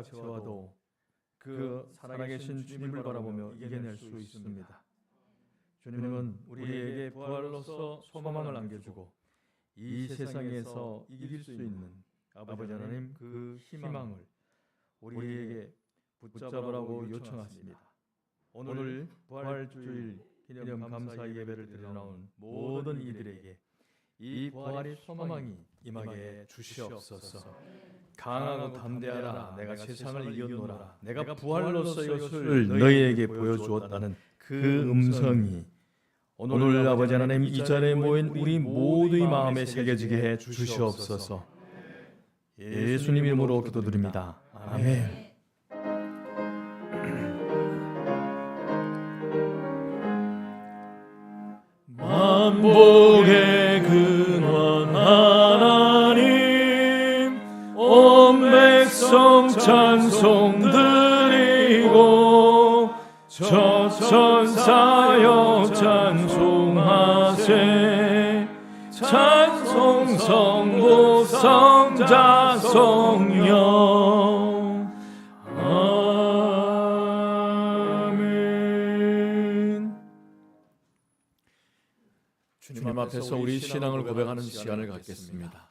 닥쳐와도 그 살아계신 주님을 바라보며 이겨낼 수 있습니다. 주님은 우리에게 부활로서 소망을 안겨주고 이 세상에서 이길 수 있는 아버지 하나님 그 희망을 우리에게 붙잡으라고 요청하십니다. 오늘 부활주일 기념 감사 예배를 드려나온 모든 이들에게 이 부활의 소망이 임하게 주시옵소서. 강하고 담대하라, 내가 세상을 이겼노라. 내가 부활로서 이것을 너희에게 보여주었다는 그 음성이 오늘 아버지 하나님 이 자리에 모인 우리 모두의 마음에 새겨지게 해 주시옵소서. 예수님 이름으로 기도드립니다. 아멘. 만복의 근원 하나님, 온 백성 찬송 드리고 천사여 찬송하세. 찬송 성부 성자 성령. 아멘. 주님 앞에서 우리 신앙을 고백하는 시간을 갖겠습니다.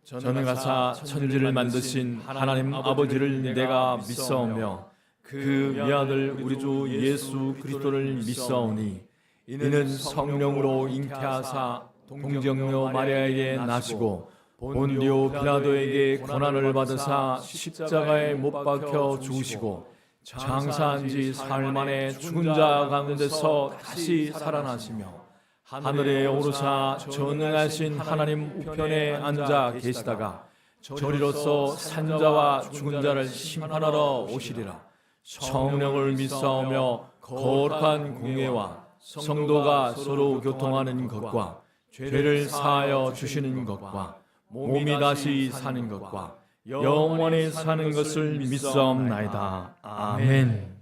전능하사 천지를 만드신 하나님 아버지를 내가 믿사오며 그 위아들 우리 주 예수 그리스도를 믿사오니 이는 성령으로 잉태하사 동정녀 마리아에게 나시고 본디오 빌라도에게 고난을 받으사 십자가에 못 박혀 죽으시고 장사한 지 사흘 만에 죽은 자 가운데서 다시 살아나시며 하늘에 오르사 전능하신 하나님 우편에 앉아 계시다가 저리로서 산자와 죽은 자를 심판하러 오시리라. 성령을 믿사오며 거룩한 공예와 성도가 서로 교통하는 것과 죄를 사하여 주시는 것과 몸이 다시 사는 것과 영원히 사는 것을 믿사옵나이다. 아멘.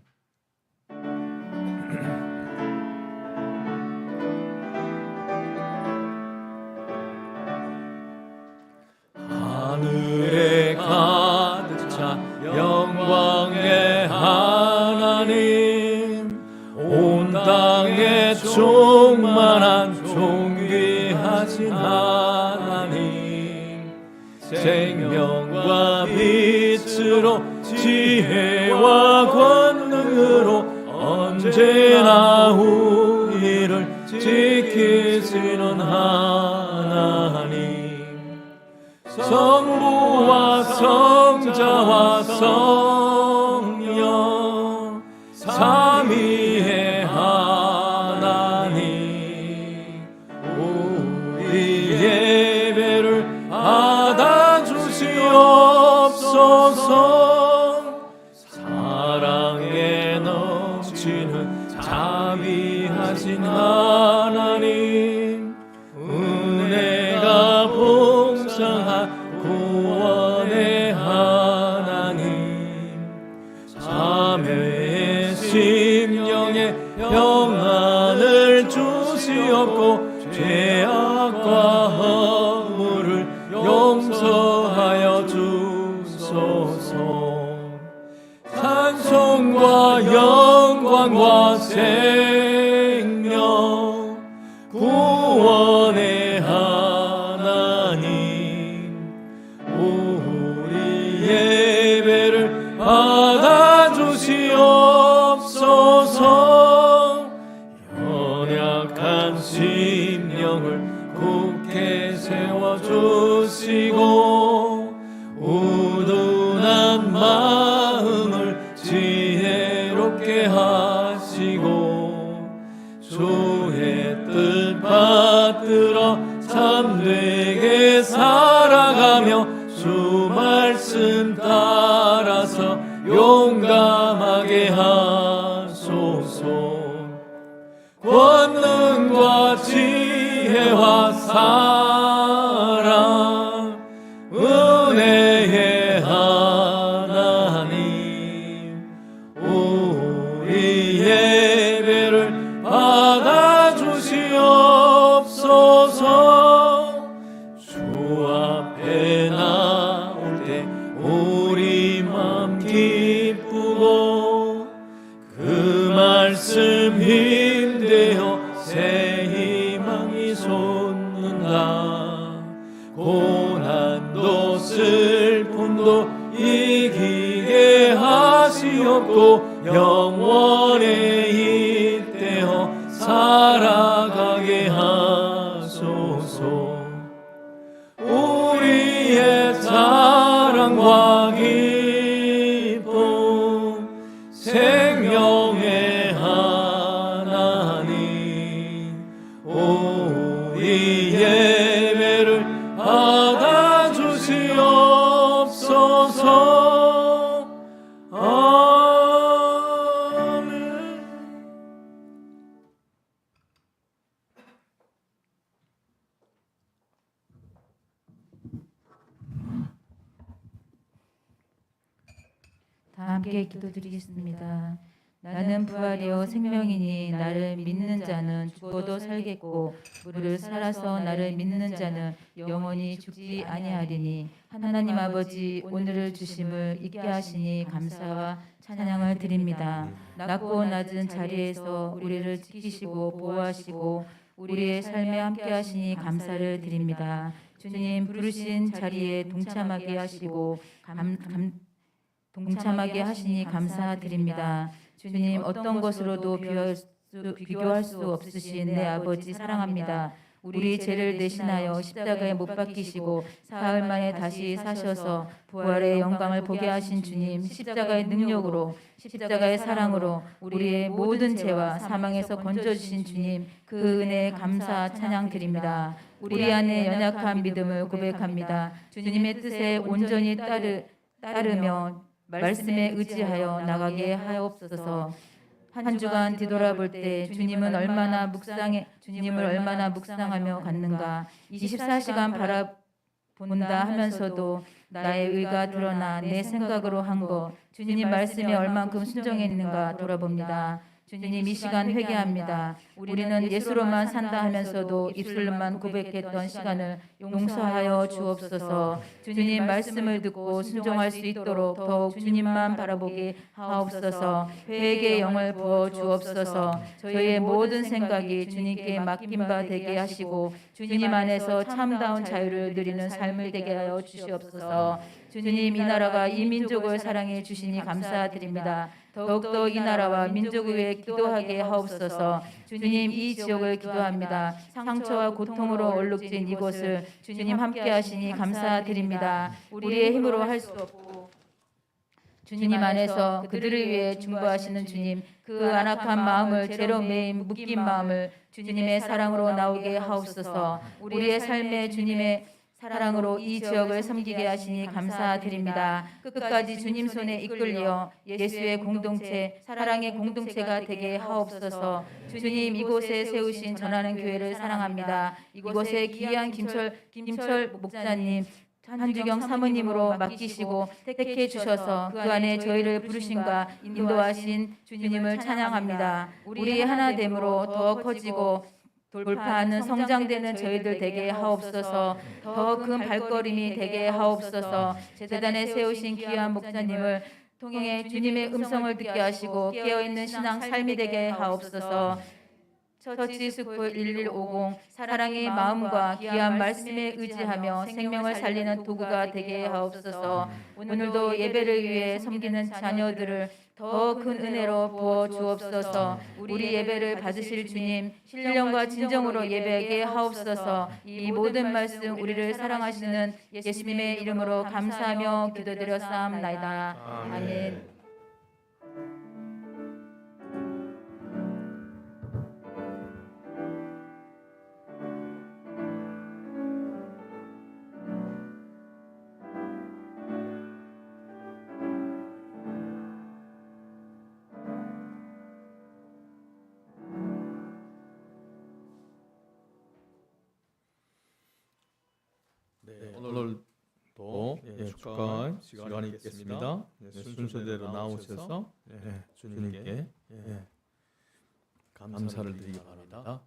하늘에 가득 차 영광의 하나님, 온 땅에 충만한 존귀하신 하나님, 생명과 빛으로 지혜와 권능으로 언제나 우리를 지키시는 하나님, 성부와 성자와 성령 삼위의 하나님, 우리 예배를 받아주시옵소서. 사랑에 넘치는 자비하신 하나님, 은혜가 풍성한 구원의 하나님, 자매의 심령에 평안을 주시옵고 죄악과 허물을 용서하여 주소서. 찬송과 영광과 생명 구원의 하나님, 우리 예배를 받아주시옵소서. 연약한 심령을 굳게 세워주시고 우둔한 마음을 지혜롭게 하시고 주의 뜻 받들어 참되게 살아가며 주 말씀 따라서 용감하게 하소서. 권능과 지혜와 사랑 은혜의 하나님, 우리 예배를 받아주시옵소서. 주 앞에 나올 때 우리 맘 나는 힘되어 새 희망이 솟는다. 고난도 슬픔도 이기게 하시옵고 영원에 잇대어 살아가게 하소서. 우리의 사랑과 기쁨 생명의 하나님, 우리 예배를 받아주시옵소서. 아멘. 다 함께 기도드리겠습니다. 나는 부활이요 생명이니 나를 믿는 자는 죽어도 살겠고 무릇 살아서 나를 믿는 자는 영원히 죽지 아니하리니 하나님 아버지 오늘을 주심을 잊게 하시니 감사와 찬양을 드립니다. 낮고 낮은 자리에서 우리를 지키시고 보호하시고 우리의 삶에 함께 하시니 감사를 드립니다. 주님 부르신 자리에 동참하게 하시고 동참하게 하시니 감사드립니다. 주님 어떤 것으로도 비교할 수 없으신 내 아버지 사랑합니다. 우리 죄를 대신하여 십자가에 못 박히시고 사흘 만에 다시 사셔서 부활의 영광을 보게 하신 주님, 십자가의 능력으로 십자가의 사랑으로 우리의 모든 죄와 사망에서 건져주신 주님, 그 은혜에 감사 찬양 드립니다. 우리 안에 연약한 믿음을 고백합니다. 주님의 뜻에 온전히 따르며 말씀에 의지하여 나가게 하옵소서. 한 주간 뒤돌아볼 때 주님을 얼마나 묵상하며 갔는가. 24시간 바라본다 하면서도 나의 의가 드러나 내 생각으로 한 것, 주님 말씀에 얼만큼 순종했는가 돌아봅니다. 주님 이 시간 회개합니다. 우리는 예수로만 산다 하면서도 입술로만 고백했던 시간을 용서하여 주옵소서. 주님 말씀을 듣고 순종할 수 있도록 더욱 주님만 바라보게 하옵소서. 회개의 영을 부어 주옵소서. 저희의 모든 생각이 주님께 맡긴 바 되게 하시고 주님 안에서 참다운 자유를 누리는 삶을 되게 하여 주시옵소서. 주님 이 나라가 이 민족을 사랑해 주시니 감사드립니다. 더욱더 이 나라와 민족을 위해 기도하게 하옵소서. 주님 이 지역을 기도합니다. 상처와 고통으로 얼룩진 이곳을 주님 함께 하시니 감사드립니다. 우리의 힘으로 할 수 없고 주님 안에서 그들을 위해 중보하시는 주님, 그 안악한 마음을 죄로 매인 묶인 마음을 주님의 사랑으로 나오게 하옵소서. 우리의 삶에 주님의 사랑으로 이 지역을 섬기게 하시니 감사드립니다. 끝까지 주님 손에 이끌려 예수의 공동체, 사랑의 공동체가 되게 하옵소서. 주님 이곳에 세우신 전하는 교회를 사랑합니다. 이곳에 귀한 김철 목사님, 한주경 사모님으로 맡기시고 택해 주셔서 그 안에 저희를 부르심과 인도하신 주님을 찬양합니다. 우리 하나됨으로 더 커지고 돌파하는 성장되는 저희들 되게 하옵소서. 더 큰 발걸음이 되게 하옵소서. 재단에 세우신 귀한 목사님을 통해 주님의 음성을 듣게 하시고 깨어있는 신앙 삶이 되게 하옵소서. 처치 스쿨 1150 사랑의 마음과 귀한 말씀에 의지하며 생명을 살리는 도구가 되게 하옵소서. 오늘도 예배를 위해 섬기는 자녀들을 더 큰 은혜로 부어 주옵소서. 우리 예배를 받으실 주님, 신령과 진정으로 예배하게 하옵소서. 이 모든 말씀 우리를 사랑하시는 예수님의 이름으로 감사하며 기도드렸사옵나이다. 아멘. 오늘도 축하 시간이 있겠습니다. 순서대로 나오셔서 주님께 감사를 드리기 바랍니다.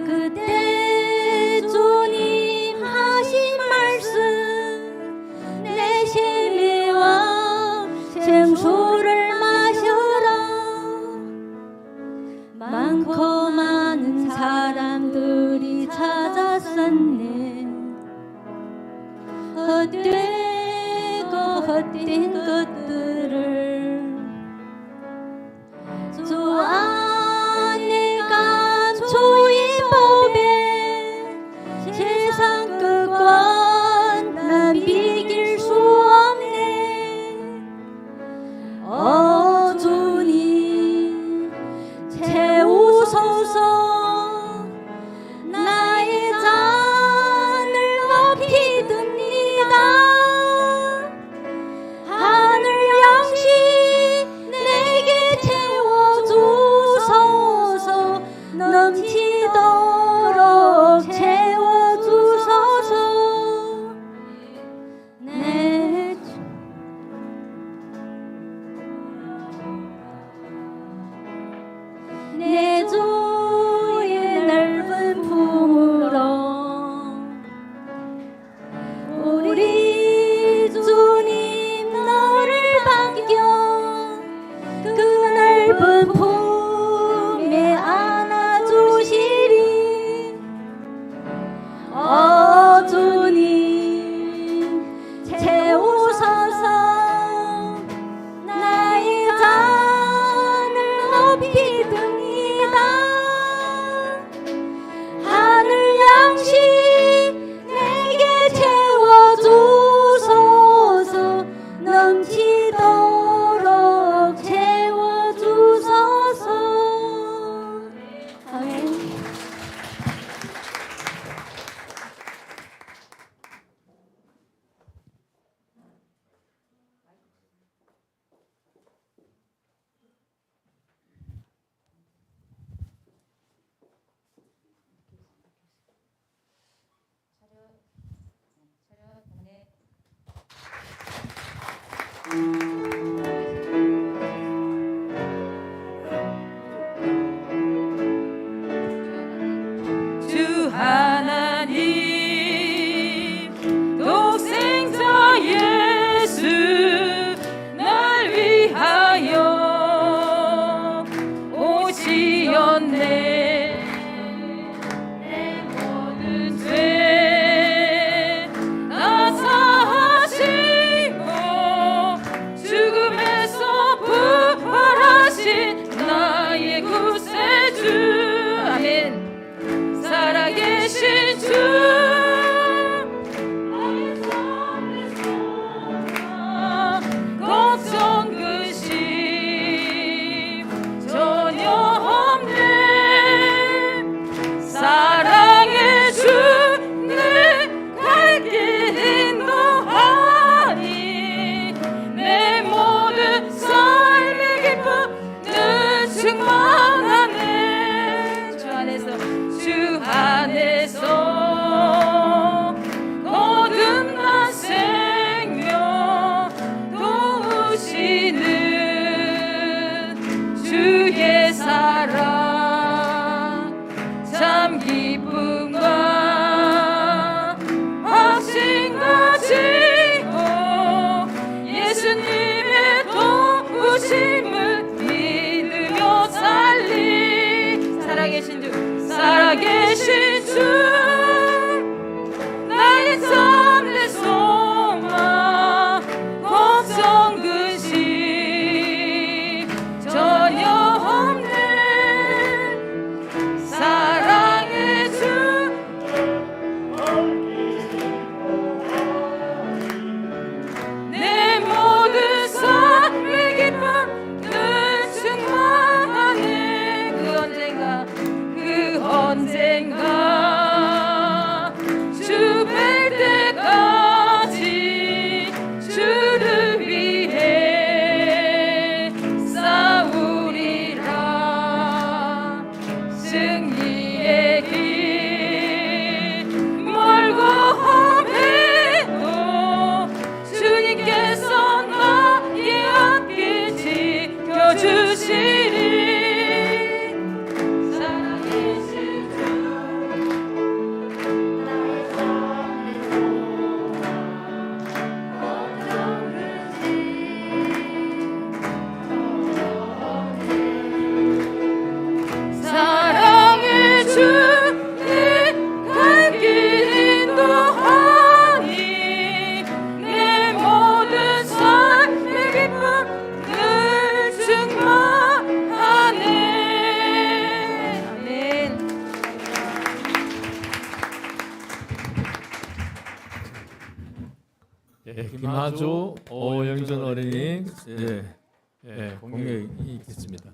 그때 주님 하신 말씀 내 심리와 생수를 마셔라. 많고 많은 사람들이 찾아섰네. 헛되고 헛된 것들을 주 안에 감추의 법에 세상 끝과 나 비길 수 없네. 주님 채우소서. 나의 잔을 높이 듭니다. 하늘 양식 내게 채워주소서. 넘치도록 채워주소서. 내 주의 넓은 품으로 우리 주님 너를 반겨 그 넓은 품에 안아주시리. 주님 채우소서. 나의 잔을 높이 듭니다. 하늘 양식 내게 채워주소서. 넘치도록 채워주소서. 아멘. 주 하나님 독생자 예수 날 위하여 오시었네. 내 모든 죄 다 사하시고 죽음에서 부활하신 나의 구세주. 아멘. 살아계신 주 나의 삶의 소망 걱정 근심 전혀 없네. 사랑의 주 내 갈 길 인도하니 내 모든 삶의 기쁨 늘 충만하네. 주 안에서 거듭난 생명 도우시는 주의 사랑 참 기쁨과 확신 가지고 예수님의 도우심을 믿으며 살리. 살아계신 주 살아계신 주 나의 삶의 소망 걱정 근심 전혀 없네. 사랑의 주 김하조 오영준 어린이 공개 있겠습니다.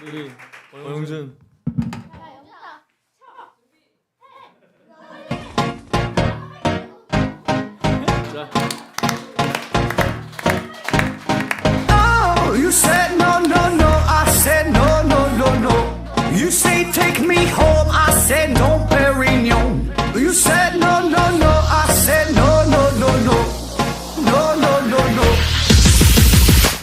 우리 오영준 자. Oh, you said no, no, no. I said no, no, no, no. You say take me home. I said no, Perignon. You said no, no, no. I said no, no, no, no. No, no, no, no.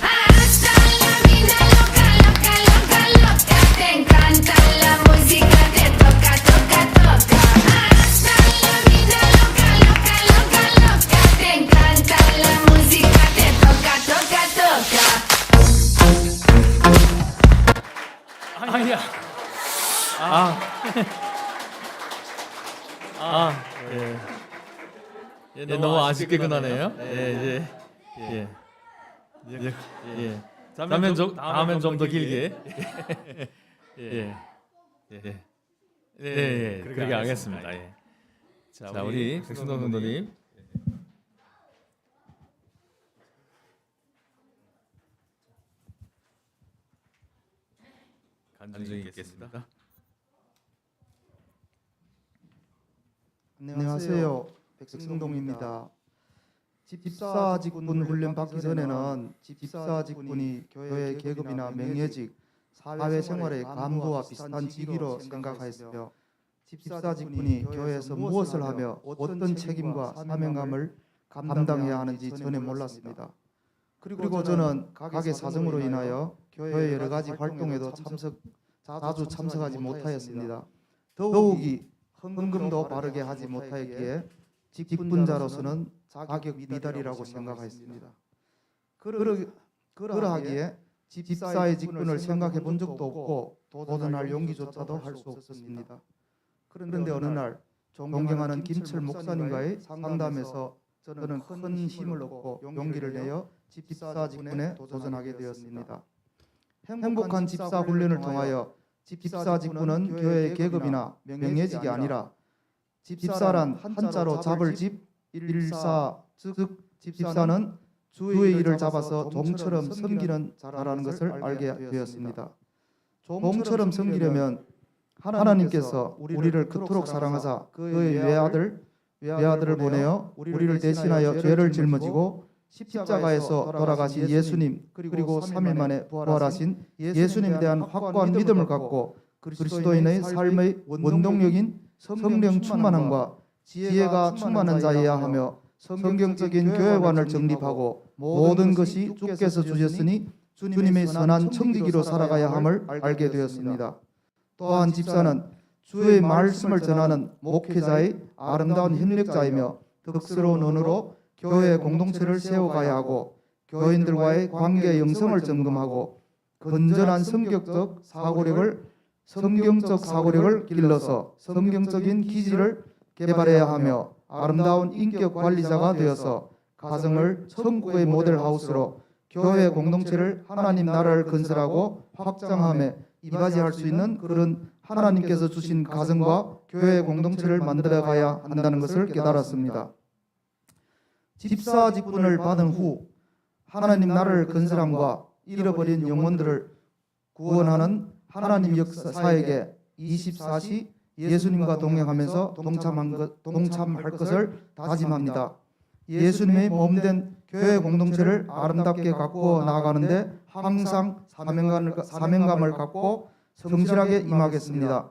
Hasta la vida loca, loca, loca, loca. Te encanta la música, te toca, toca, toca. Hasta la vida loca, loca, loca, loca. Te encanta la música, te toca, toca, toca. 아니야. 너무 아쉽게 끝나네요. 다음엔 좀 더 길게. 그렇게 하겠습니다. 자, 우리 백순동 선도님. 간증이 있겠습니다. 안녕하세요. 백승동입니다. 집사 직분 훈련 받기 전에는 집사 직분이 교회 계급이나 명예직, 사회생활의 간부와 비슷한 직위로 생각하였으며 집사 직분이 교회에서 무엇을 하며 어떤 책임과 사명감을 감당해야 하는지 전혀 몰랐습니다. 그리고 저는 가게 사정으로 인하여 교회 여러 가지 활동에도 자주 참석하지 못하였습니다. 더욱이 헌금도 바르게 하지 못하였기에 직분자로서는 자격 미달이라고 생각하였습니다. 그러하기에 집사의 직분을 생각해 본 적도 없고 도전할 용기조차도 할 수 없었습니다. 그런데 어느 날 존경하는 김철 목사님과의 상담에서 저는 큰 힘을 얻고 용기를 내어 집사 직분에 도전하게 되었습니다. 행복한 집사 훈련을 통하여 집사 직분은 교회의 계급이나 명예직이 아니라 집사란 한자로 잡을 집, 일사, 즉 집사는 주의 일을 잡아서 종처럼 섬기는 자라는 것을 알게 되었습니다. 종처럼 섬기려면 하나님께서 우리를 그토록 사랑하사 그의 외아들을 보내어 우리를 대신하여 죄를 짊어지고 십자가에서 돌아가신 예수님 그리고 3일 만에 부활하신 예수님에 대한 확고한 믿음을 갖고 그리스도인의 삶의 원동력인 성령 충만함과 지혜가 충만한 자여야 하며 성경적인 교회관을 정립하고 모든 것이 주께서 주셨으니 주님의 선한 청지기로 살아가야 함을 알게 되었습니다. 또한 집사는 주의 말씀을 전하는 목회자의 아름다운 협력자이며 덕스러운 언어로 교회 공동체를 세워가야 하고 교인들과의 관계 영성을 점검하고 건전한 성경적 사고력을 길러서 성경적인 기질을 개발해야 하며 아름다운 인격 관리자가 되어서 가정을 천국의 모델하우스로 교회 공동체를 하나님 나라를 건설하고 확장함에 이바지할 수 있는 그런 하나님께서 주신 가정과 교회 공동체를 만들어가야 한다는 것을 깨달았습니다. 집사 직분을 받은 후 하나님 나라를 건설함과 잃어버린 영혼들을 구원하는 하나님 역사에게 24시 예수님과 동행하면서 동참할 것을 다짐합니다. 예수님의 몸된 교회 공동체를 아름답게 가꾸어 나아가는데 항상 사명감을 갖고 성실하게 임하겠습니다.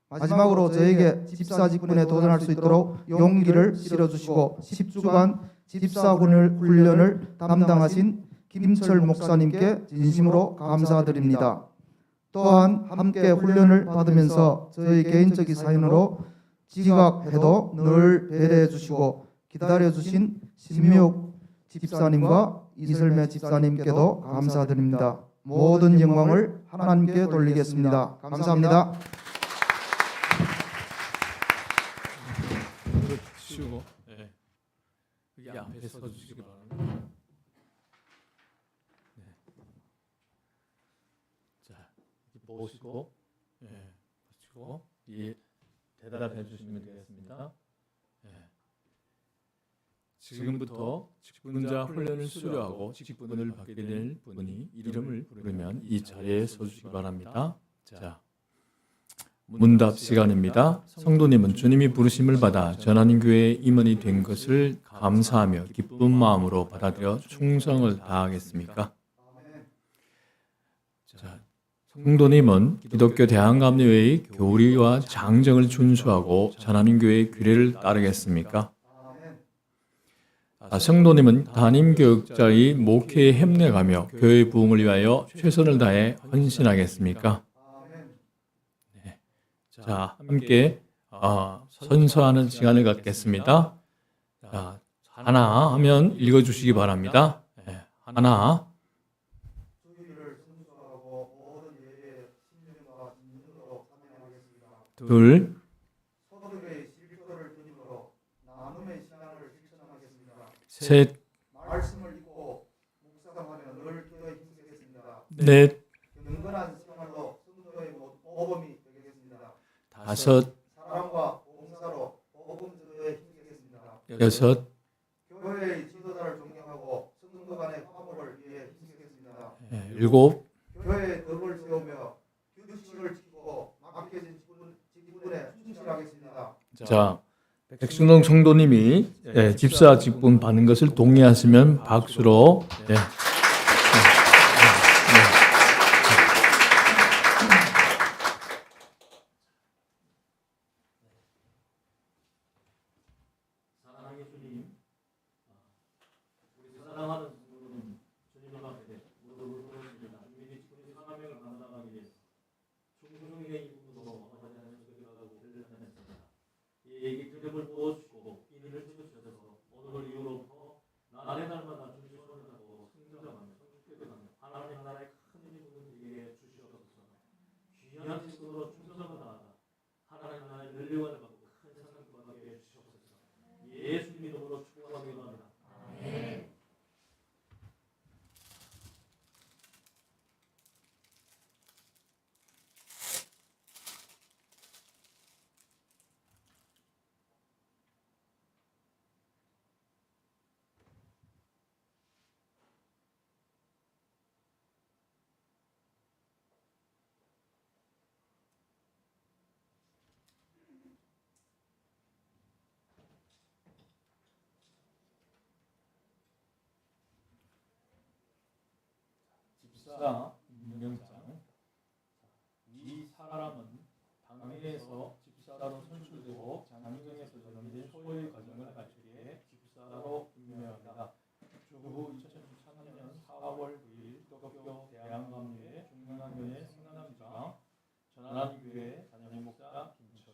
마지막으로 저에게 집사 직분에 도전할 수 있도록 용기를 실어주시고 10주간 집사 훈련을 담당하신 김철 목사님께 진심으로 감사드립니다. 또한 함께 훈련을 받으면서 저희 개인적인 사연으로 지각해도 늘 배려해 주시고 기다려 주신 신미옥 집사님과 이슬매 집사님께도 감사드립니다. 모든 영광을 하나님께 돌리겠습니다. 감사합니다. 무릎 치우고 여기 앞에 서주시기 바랍니다. 네. 자, 보시고 보시고 대답해 주시면 되겠습니다. 지금부터 직분자 훈련을 수료하고 직분을 받게 될 분이 이름을 부르면 이 자리에 서주시기 바랍니다. 자, 문답 시간입니다. 성도님은 주님이 부르심을 받아 전하는 교회의 임원이 된 것을 감사하며 기쁜 마음으로 받아들여 충성을 다하겠습니까? 자, 성도님은 기독교 대한감리회의 교리와 장정을 준수하고 전하는 교회의 규례를 따르겠습니까? 성도님은 담임교육자의 목회에 힘내가며 교회 부흥을 위하여 최선을 다해 헌신하겠습니까? 네. 자, 함께 선서하는 시간을 갖겠습니다. 자, 하나 하면 읽어주시기 바랍니다. 네. 하나. 둘. 셋. 말씀을 읽고 묵상하며 늘 기도에 힘쓰겠습니다. 넷. 경건한 생활로 성도의 모범이 되겠습니다. 다섯. 사랑과 봉사로 복음 전도에 힘쓰겠습니다. 여섯. 교회의 지도자를 존경하고 성도 간의 화목을 위해 힘쓰겠습니다. 일곱. 교회의 덕을 세우며 규칙을 지키고 맡겨진 직분에 충실하겠습니다. 자, 백순동 성도님이 집사 직분 받는 것을 동의하시면 박수로 사랑하는 주님, 우리 사랑하는 성도님, 주님 앞에 무릎을 꿇었습니다. 주님이 주님의 사명을 감당하기 위해서 충성의 이름으로 아버지 하나님 기도하고 훈련했습니다. 이에게 기름을 부어주시고 인을 주셔서 오늘 이후로부터 날에 날마다 주님을 하고 성장하며 성숙되어가며 하나님 나라의 큰 일을 우리에게 주시옵소서. 귀한 직분으로 충성을 다하다 하나님 나라의 널리원을 받고 큰 상을 받게 해주시옵소서. 예수님 이름으로 축복하며 기도합니다. 아멘. 집사 임명장. 이 사람은 당회에서 집사로 선출되고 장정에서 전환된 소유의 과정을 갖추기에 집사로 임명합니다. 주후 2013년 4월 9일 도쿄 대한감리회 중앙교회 성남장 전환교회 담임 목사 김철.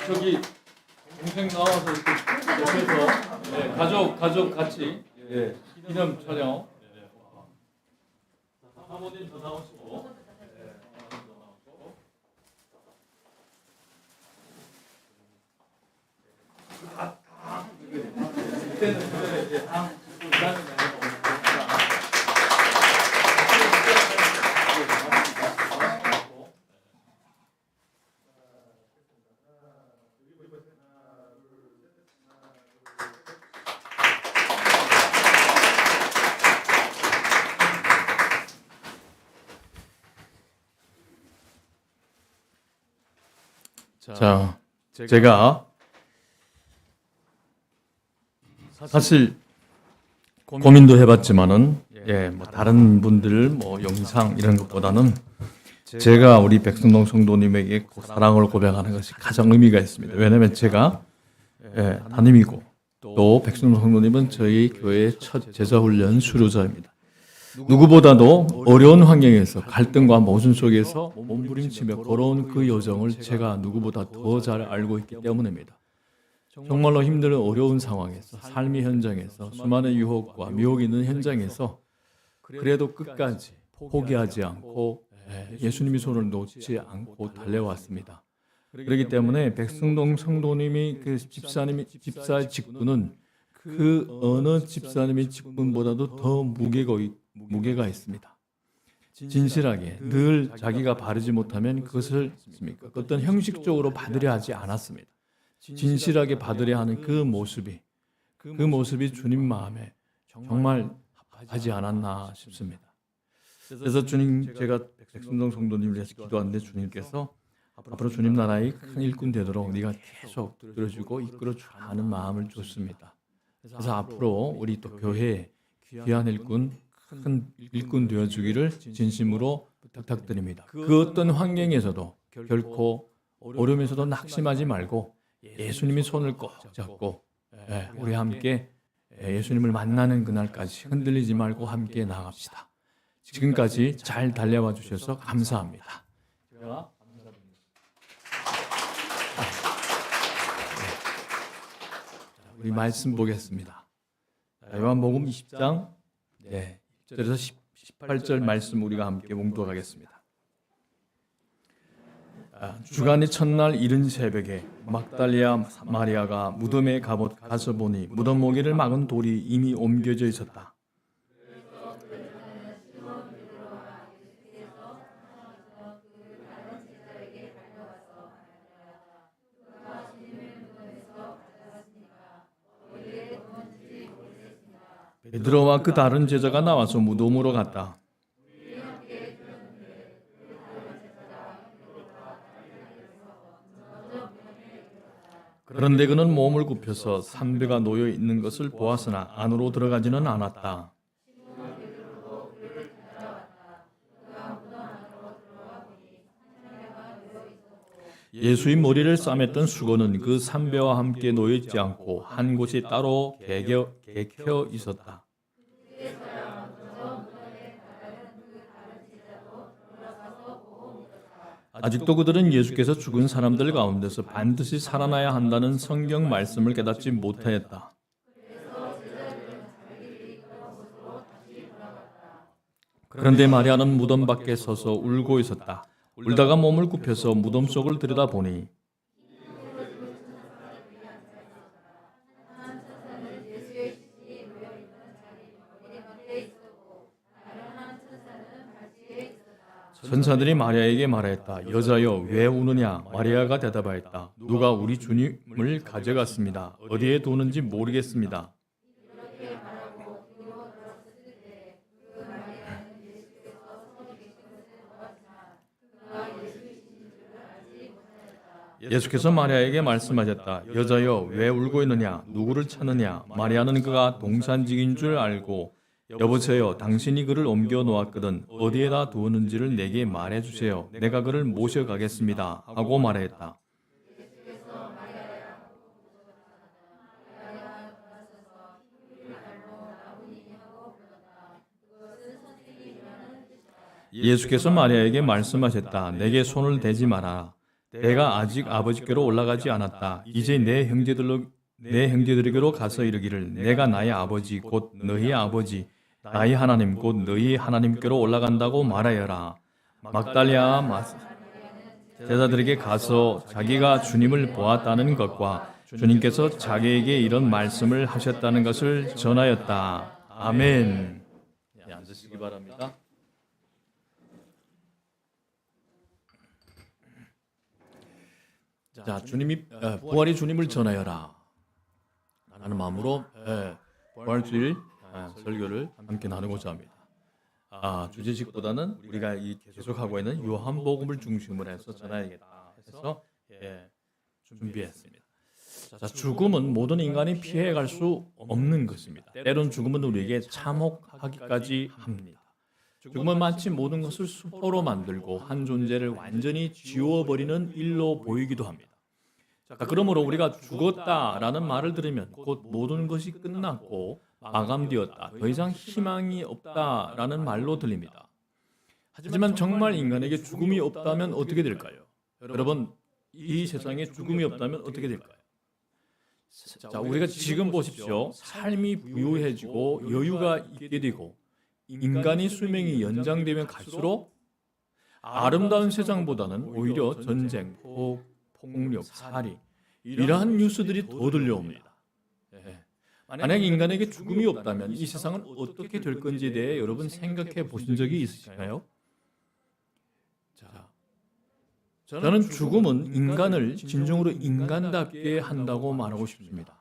저기 동생 나와서 옆에서 네, 가족 같이 기념 촬영. 사모님 더 나오시고. 그때는 이제 다 자, 제가 사실 고민도 해봤지만은 뭐 다른 분들 뭐 영상 이런 것보다는 제가 우리 백승동 성도님에게 사랑을 고백하는 것이 가장 의미가 있습니다. 왜냐하면 제가 담임이고 또 백승동 성도님은 저희 교회의 첫 제자훈련 수료자입니다. 누구보다도 어려운 환경에서 갈등과 모순 속에서 몸부림치며 걸어온 그 여정을 제가 누구보다 더 잘 알고 있기 때문입니다. 정말로 힘든 어려운 상황에서 삶의 현장에서 수많은 유혹과 미혹이 있는 현장에서 그래도 끝까지 포기하지 않고 예수님의 손을 놓지 않고 달려왔습니다. 그렇기 때문에 백승동 성도님이 그 집사의 직분은 그 어느 집사님의 직분보다도 더 무게가 있습니다. 진실하게 늘 자기가 바르지 못하면 그것을 어떤 형식적으로 받으려 하지 않았습니다. 진실하게 받으려 하는 그 모습이 주님 마음에 정말 하지 않았나 싶습니다. 그래서 제가 백승동 성도님을 위해서 기도하는데 주님께서 앞으로 주님 나라의 큰 일꾼 되도록 네가 계속 들어주고 이끌어주라 하는 마음을 줬습니다. 그래서 앞으로 우리 또 교회에 귀한 일꾼, 큰 일꾼 되어주기를 진심으로 부탁드립니다. 그 어떤 환경에서도 결코 어려움에서도 낙심하지 말고 예수님의 손을 꼭 잡고 우리 함께 예수님을 만나는 그날까지 흔들리지 말고 함께 나갑시다. 지금까지 잘 달려와 주셔서 감사합니다. 우리 말씀 보겠습니다. 요한복음 20장 1절에서 18절 말씀 우리가 함께 봉독하겠습니다. 주간의 첫날 이른 새벽에 막달리아 마리아가 무덤에 가서 보니 무덤 모기를 막은 돌이 이미 옮겨져 있었다. 베드로와 그 다른 제자가 나와서 무덤으로 갔다. 그런데 그는 몸을 굽혀서 삼배가 놓여 있는 것을 보았으나 안으로 들어가지는 않았다. 예수의 머리를 싸맸던 수건은 그 삼배와 함께 놓여 있지 않고 한 곳이 따로 개켜 있었다. 아직도 그들은 예수께서 죽은 사람들 가운데서 반드시 살아나야 한다는 성경 말씀을 깨닫지 못하였다. 그런데 마리아는 무덤 밖에 서서 울고 있었다. 울다가 몸을 굽혀서 무덤 속을 들여다보니 천사들이 마리아에게 말하였다. 여자여 왜 우느냐? 마리아가 대답하였다. 누가 우리 주님을 가져갔습니다. 어디에 두는지 모르겠습니다. 예수께서 마리아에게 말씀하셨다. 여자여 왜 울고 있느냐? 누구를 찾느냐? 마리아는 그가 동산직인 줄 알고 여보세요, 당신이 그를 옮겨 놓았거든 어디에다 두었는지를 내게 말해주세요. 내가 그를 모셔가겠습니다. 하고 말했다. 예수께서 마리아에게 말씀하셨다. 내게 손을 대지 마라. 내가 아직 아버지께로 올라가지 않았다. 이제 내 형제들에게로 가서 이르기를 내가 나의 아버지 곧 너희의 아버지 나의 하나님 곧 너희 하나님께로 올라간다고 말하여라. 막달랴 제자들에게 가서 자기가 주님을 보았다는 것과 주님께서 자기에게 이런 말씀을 하셨다는 것을 전하였다. 아멘. 네, 앉으시기 바랍니다. 자, 주님이 부활의 주님을 전하여라 라는 마음으로 부활주일 설교를 함께 나누고자 합니다. 주제식보다는 우리가 계속하고 있는 요한복음을 중심으로 해서 전하야겠다 해서 준비했습니다. 자, 죽음은 모든 인간이 피해갈 수 없는 것입니다. 때론 죽음은 우리에게 참혹하기까지 합니다. 죽음은 마치 모든 것을 수포로 만들고 한 존재를 완전히 지워버리는 일로 보이기도 합니다. 자, 그러므로 우리가 죽었다라는 말을 들으면 곧 모든 것이 끝났고 마감되었다, 더 이상 희망이 없다라는 말로 들립니다. 하지만 정말 인간에게 죽음이 없다면 어떻게 될까요? 여러분, 이 세상에 죽음이 없다면 어떻게 될까요? 자, 우리가 지금 보십시오. 삶이 부유해지고 여유가 있게 되고 인간의 수명이 연장되면 갈수록 아름다운 세상보다는 오히려 전쟁, 폭력, 살인 이러한 뉴스들이 더 들려옵니다. 만약 인간에게 죽음이 없다면 이 세상은 어떻게 될 건지에 대해 여러분 생각해 보신 적이 있으신가요? 자, 저는 죽음은 인간을 진정으로 인간답게 한다고 말하고 싶습니다.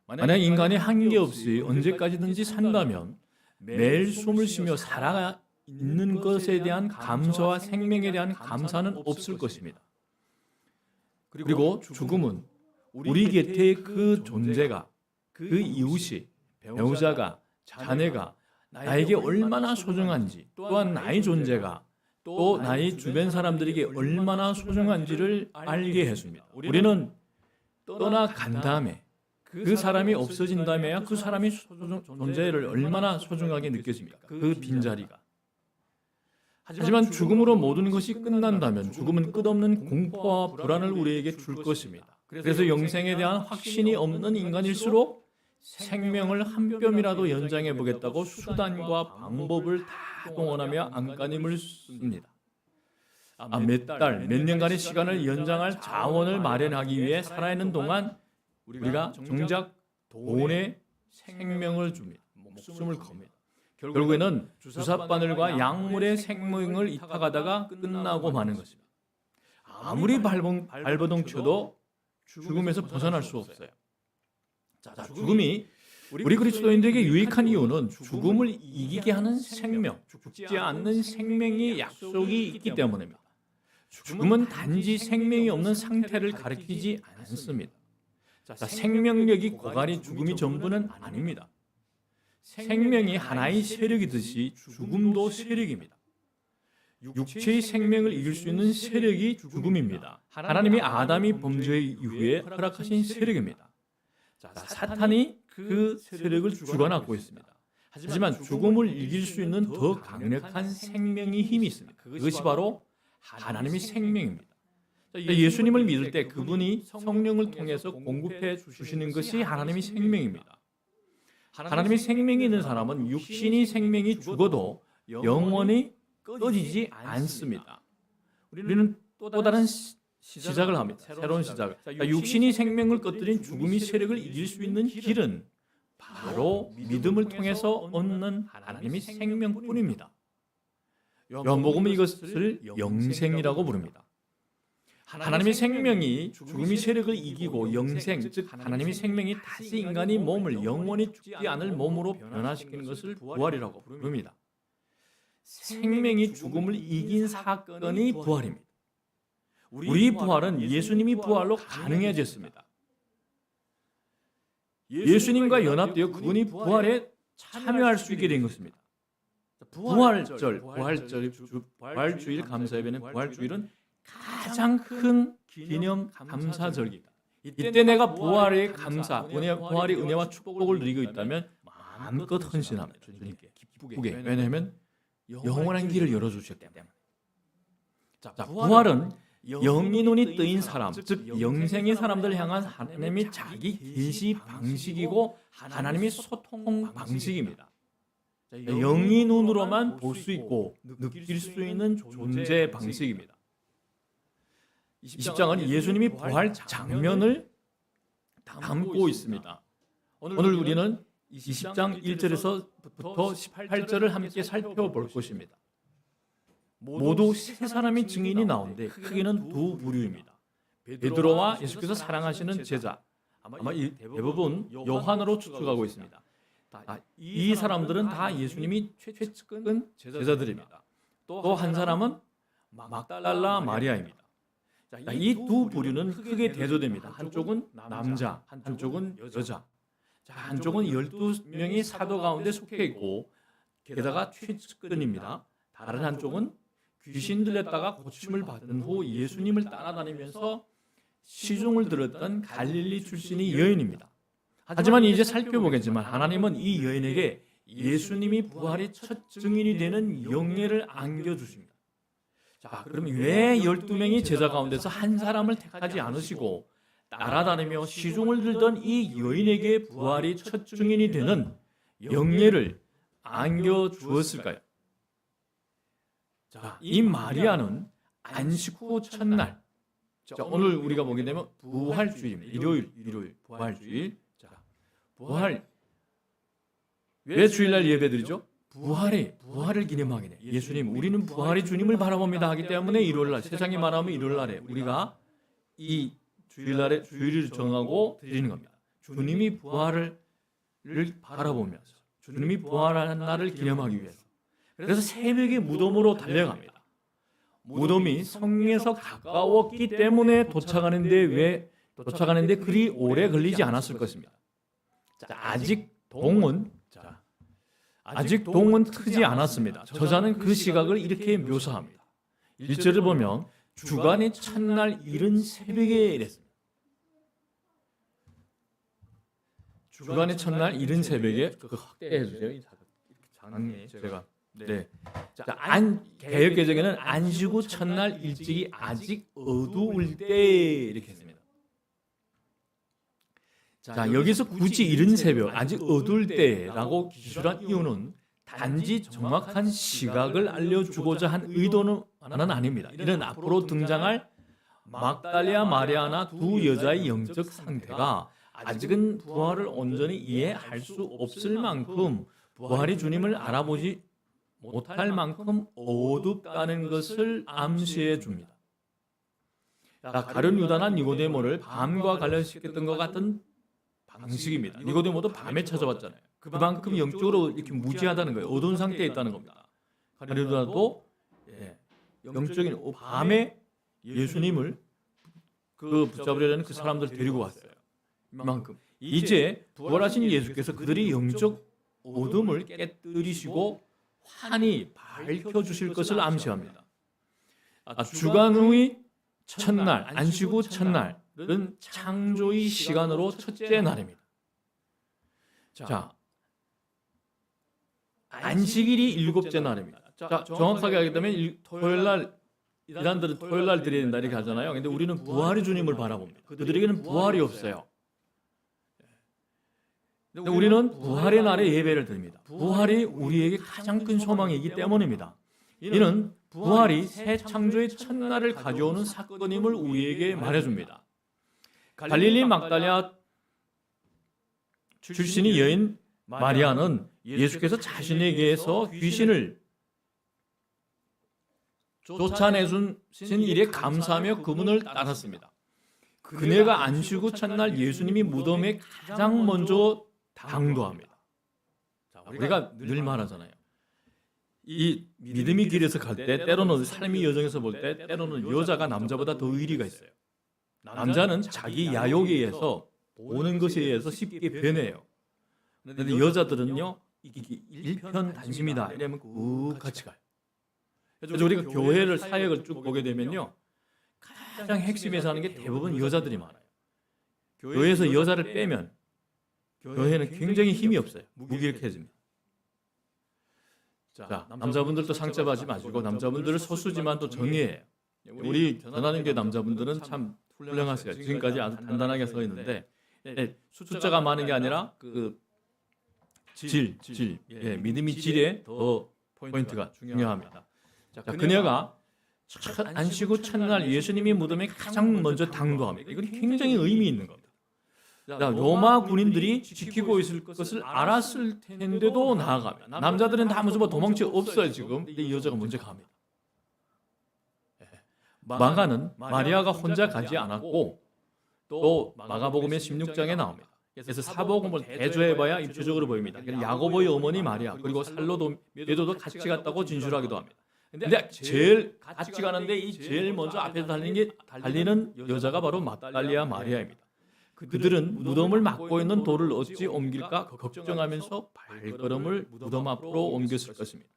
만약 인간이 한계 없이 언제까지든지 산다면 매일 숨을 쉬며 살아 있는 것에 대한 감사와 생명에 대한 감사는 없을 것입니다. 그리고 죽음은 우리 곁에 그 존재가, 그 이웃이, 배우자가, 자녀가 나에게 얼마나 소중한지, 또한 나의 존재가 또 나의 주변 사람들에게 얼마나 소중한지를 알게 해줍니다. 우리는 떠나간 다음에 그 사람이 없어진 다음에야 그 사람의 존재를 얼마나 소중하게 느껴집니까? 그 빈자리가. 하지만 죽음으로 모든 것이 끝난다면 죽음은 끝없는 공포와 불안을 우리에게 줄 것입니다. 그래서 영생에 대한 확신이 없는 인간일수록 생명을 한 뼘이라도 연장해 보겠다고 수단과 방법을 다 동원하며 안간힘을 씁니다. 몇 달, 몇 년간의 시간을 연장할 자원을 마련하기 위해 살아있는 동안 우리가 정작 돈에 생명을 줍니다. 목숨을 겁니다. 결국에는 주사바늘과 약물의 생명을 이탁하다가 끝나고 마는 것입니다. 아무리 발버둥 쳐도 죽음에서 벗어날 수 없어요. 자, 죽음이 우리 그리스도인들에게 유익한 이유는 죽음을 이기게 하는 생명, 죽지 않는 생명의 약속이 있기 때문입니다. 죽음은 단지 생명이 없는 상태를 가리키지 않습니다. 자, 생명력이 고갈이 죽음이 전부는 아닙니다. 생명이 하나의 세력이듯이 죽음도 세력입니다. 육체의 생명을 이길 수 있는 세력이 죽음입니다. 하나님이 아담이 범죄 이후에 허락하신 세력입니다. 자, 사탄이 그 세력을 주관하고 있습니다. 하지만 죽음을 이길 수 있는 더 강력한 생명의 힘이 있습니다. 그것이 바로 하나님의 생명입니다. 예수님을 믿을 때 그분이 성령을 통해서 공급해 주시는 것이 하나님의 생명입니다. 하나님의 생명이 있는 사람은 육신의 생명이 죽어도 영원히 꺼지지 않습니다. 우리는 또 다른 시작을 합니다. 새로운 시작을. 육신의 생명을 꺼뜨린 죽음의 세력을 이길 수 있는 길은 바로 믿음을 통해서 얻는 하나님의 생명뿐입니다. 요한복음은 이것을 영생이라고 부릅니다. 하나님의 생명이 죽음의 세력을 이기고 영생, 즉 하나님의 생명이 다시 인간의 몸을 영원히 죽지 않을 몸으로 변화시키는 것을 부활이라고 부릅니다. 생명이 죽음을 이긴 사건이 부활입니다. 우리 부활은 예수님이 부활로 가능해졌습니다. 예수님과 연합되어 그분이 부활에 참여할 수 있게 된 것입니다. 부활주일 감사예배는 부활주일은 가장 큰 기념 감사절기다. 이때 내가 부활의 감사, 부활의 은혜와 축복을 누리고 있다면 마음껏 헌신합니다. 주님께 기쁘게. 왜냐하면 영원한 길을 열어주셨기 때문에. 자, 부활은 영이 눈이 뜨인 사람, 즉 영생의 사람들 향한 하나님의 자기 계시 방식이고 하나님의 소통 방식입니다. 영이 눈으로만 볼 수 있고 느낄 수 있는 존재 방식입니다. 20장은 예수님이 부활 장면을 담고 있습니다. 오늘 우리는 20장 1절에서부터 18절을 함께 살펴볼 것입니다. 모두 세 사람의 증인이 나오는데 크게는 두 부류입니다. 베드로와 예수께서 사랑하시는 제자, 아마 대부분 요한으로 추측하고 있습니다. 이 사람들은 다 예수님이 최측근 제자들입니다. 또 한 사람은 막달라 마리아입니다. 이 두 부류는 크게 대조됩니다. 한쪽은 남자, 한쪽은 여자. 한쪽은 12명의 사도 가운데 속해 있고 게다가 최측근입니다. 다른 한쪽은 귀신 들렸다가 고침을 받은 후 예수님을 따라다니면서 시중을 들었던 갈릴리 출신의 여인입니다. 하지만 이제 살펴보겠지만 하나님은 이 여인에게 예수님이 부활의 첫 증인이 되는 영예를 안겨주십니다. 자, 그럼 왜 12명의 제자 가운데서 한 사람을 택하지 않으시고 따라다니며 시중을 들던 이 여인에게 부활의 첫 증인이 되는 영예를 안겨주었을까요? 자, 이 마리아는 안식 후 첫날, 자, 오늘 우리가 보게 되면 부활주일입니다. 일요일 부활주일. 자, 부활, 왜 주일날 예배드리죠? 부활을 기념하기네. 예수님, 우리는 부활의 주님을 바라봅니다 하기 때문에 일요일날, 세상이 말하면 일요일날에 우리가 이 주일날에 주일을 정하고 드리는 겁니다. 주님이 부활을 바라보면서 주님이 부활한 날을 기념하기 위해서. 그래서 새벽에 무덤으로 달려갑니다. 무덤이 성에서 가까웠기 때문에 도착하는데 그리 오래 걸리지 않았을 것입니다. 자, 아직 동은 트지 않았습니다. 저자는 그 시각을 이렇게 묘사합니다. 1절을 보면 주간의 첫날 이른 새벽에 이랬습니다. 주간의 첫날 이른 새벽에 확대해 주세요. 장에 제가 자, 개역개정에는 안식 후 첫날 일찍이 아직 어두울 때 이렇게 했습니다. 자, 여기서 굳이 이른 새벽, 아직 어두울 때라고 기술한 이유는 단지 정확한 시각을 알려주고자 한 의도는 아닙니다. 이는 앞으로 등장할 막달리아 마리아나 두 여자의 영적 상태가 아직은 부활을 온전히 이해할 수 없을 만큼 부활의 주님을 알아보지 못할 만큼 어둡다는 것을 암시해 줍니다. 가룟 유다나 니고데모를 밤과 관련시켰던 것 같은 방식입니다. 니고데모도 밤에 찾아왔잖아요. 그만큼 영적으로 이렇게 무지하다는 거예요. 어두운 상태에 있다는 겁니다. 가룟 유다도 영적인 밤에 예수님을 붙잡으려는 그 사람들 데리고 왔어요. 이만큼 이제 부활하신 예수께서 그들이 영적 어둠을 깨뜨리시고 환히 밝혀주실 것을 암시합니다. 주간 후의 첫날, 안식 후 첫날은 창조의 시간으로 첫째 날입니다. 자, 안식일이 일곱째 날입니다. 자, 정확하게 하게 되면 토요일날 이단들은 토요일날 드려야 된다 이렇게 하잖아요. 근데 우리는 부활의 주님을 바라봅니다. 그들에게는 부활이 없어요. 근데 우리는 부활의 날에 예배를 드립니다. 부활이 우리에게 가장 큰 소망이기 때문입니다. 이는 부활이 새 창조의 첫날을 가져오는 사건임을 우리에게 말해줍니다. 갈릴리 막달리아 출신의 여인 마리아는 예수께서 자신에게서 귀신을 쫓아내신 일에 감사하며 그분을 따랐습니다. 그네가 안식 후 첫날 예수님이 무덤에 가장 먼저 당도합니다. 자, 우리가 늘 말하잖아요. 이 믿음의 길에서 갈 때 때로는 삶의 여정에서 볼 때 때로는 여자가 남자보다 더 의리가 있어요. 남자는 자기 야욕에 의해서 보는 것에 의해서 쉽게 변해요. 그런데 여자들은요 일편단심이다 이러면 그 같이 가요. 그래서 우리가 교회를 사역을 쭉 보게 되면요 가장 핵심에서 하는 게 대부분 여자들이 많아요. 교회에서 여자를 빼면 교회는 굉장히 힘이 없어요. 무기력해집니다. 자, 남자분들도 상처받지 마시고 남자분들은 소수지만 또 정의해요. 우리 전환인교 남자분들은 참 훌륭하세요. 지금까지 아주 단단하게 서 있는데 숫자가 많은 게 아니라 그 질, 믿음이 질에 더 포인트가 중요합니다. 자, 그녀가 첫 안식 후 첫날 예수님이 무덤에 가장 먼저 당도합니다. 이건 굉장히 의미 있는 겁니다. 자, 로마 군인들이 지키고 있을 것을 알았을 텐데도 나아갑니다. 남자들은 다 무슨 도망치 없어요 지금. 근데 이 여자가 먼저 갑니다. 마가는 마리아가 혼자 가지 않았고 또 마가복음의 16장에 나옵니다. 그래서 사복음을 대조해봐야 입체적으로 보입니다. 야고보의 어머니 마리아 그리고 살로메도도 같이 갔다고 진술하기도 합니다. 근데 제일 같이 가는데 이 제일 먼저 앞에서 달리는 여자가 바로 막달리아 마리아입니다. 그들은 무덤을 막고 있는 돌을 어찌 옮길까 걱정하면서 발걸음을 무덤 앞으로 옮겼을 것입니다.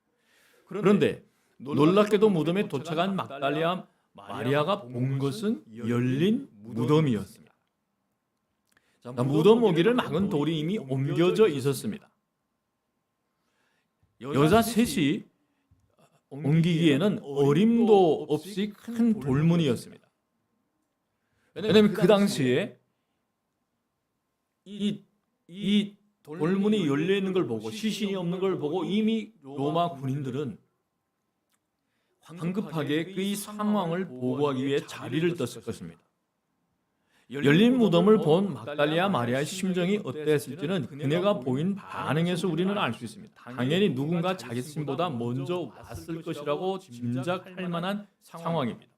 그런데 놀랍게도 무덤에 도착한 막달리아 마리아가 본 것은 열린 무덤이었습니다. 자, 무덤 오기를 막은 돌이 이미 옮겨져 있었습니다. 여자 셋이 옮기기에는 어림도 없이 큰 돌문이었습니다. 왜냐하면 그 당시에 이 돌문이 열려 있는 걸 보고 시신이 없는 걸 보고 이미 로마 군인들은 황급하게 그 상황을 보고하기 위해 자리를 떴을 것입니다. 열린 무덤을 본 막달리아 마리아의 심정이 어땠을지는 그녀가 보인 반응에서 우리는 알 수 있습니다. 당연히 누군가 자기 스승보다 먼저 왔을 것이라고 짐작할 만한 상황입니다.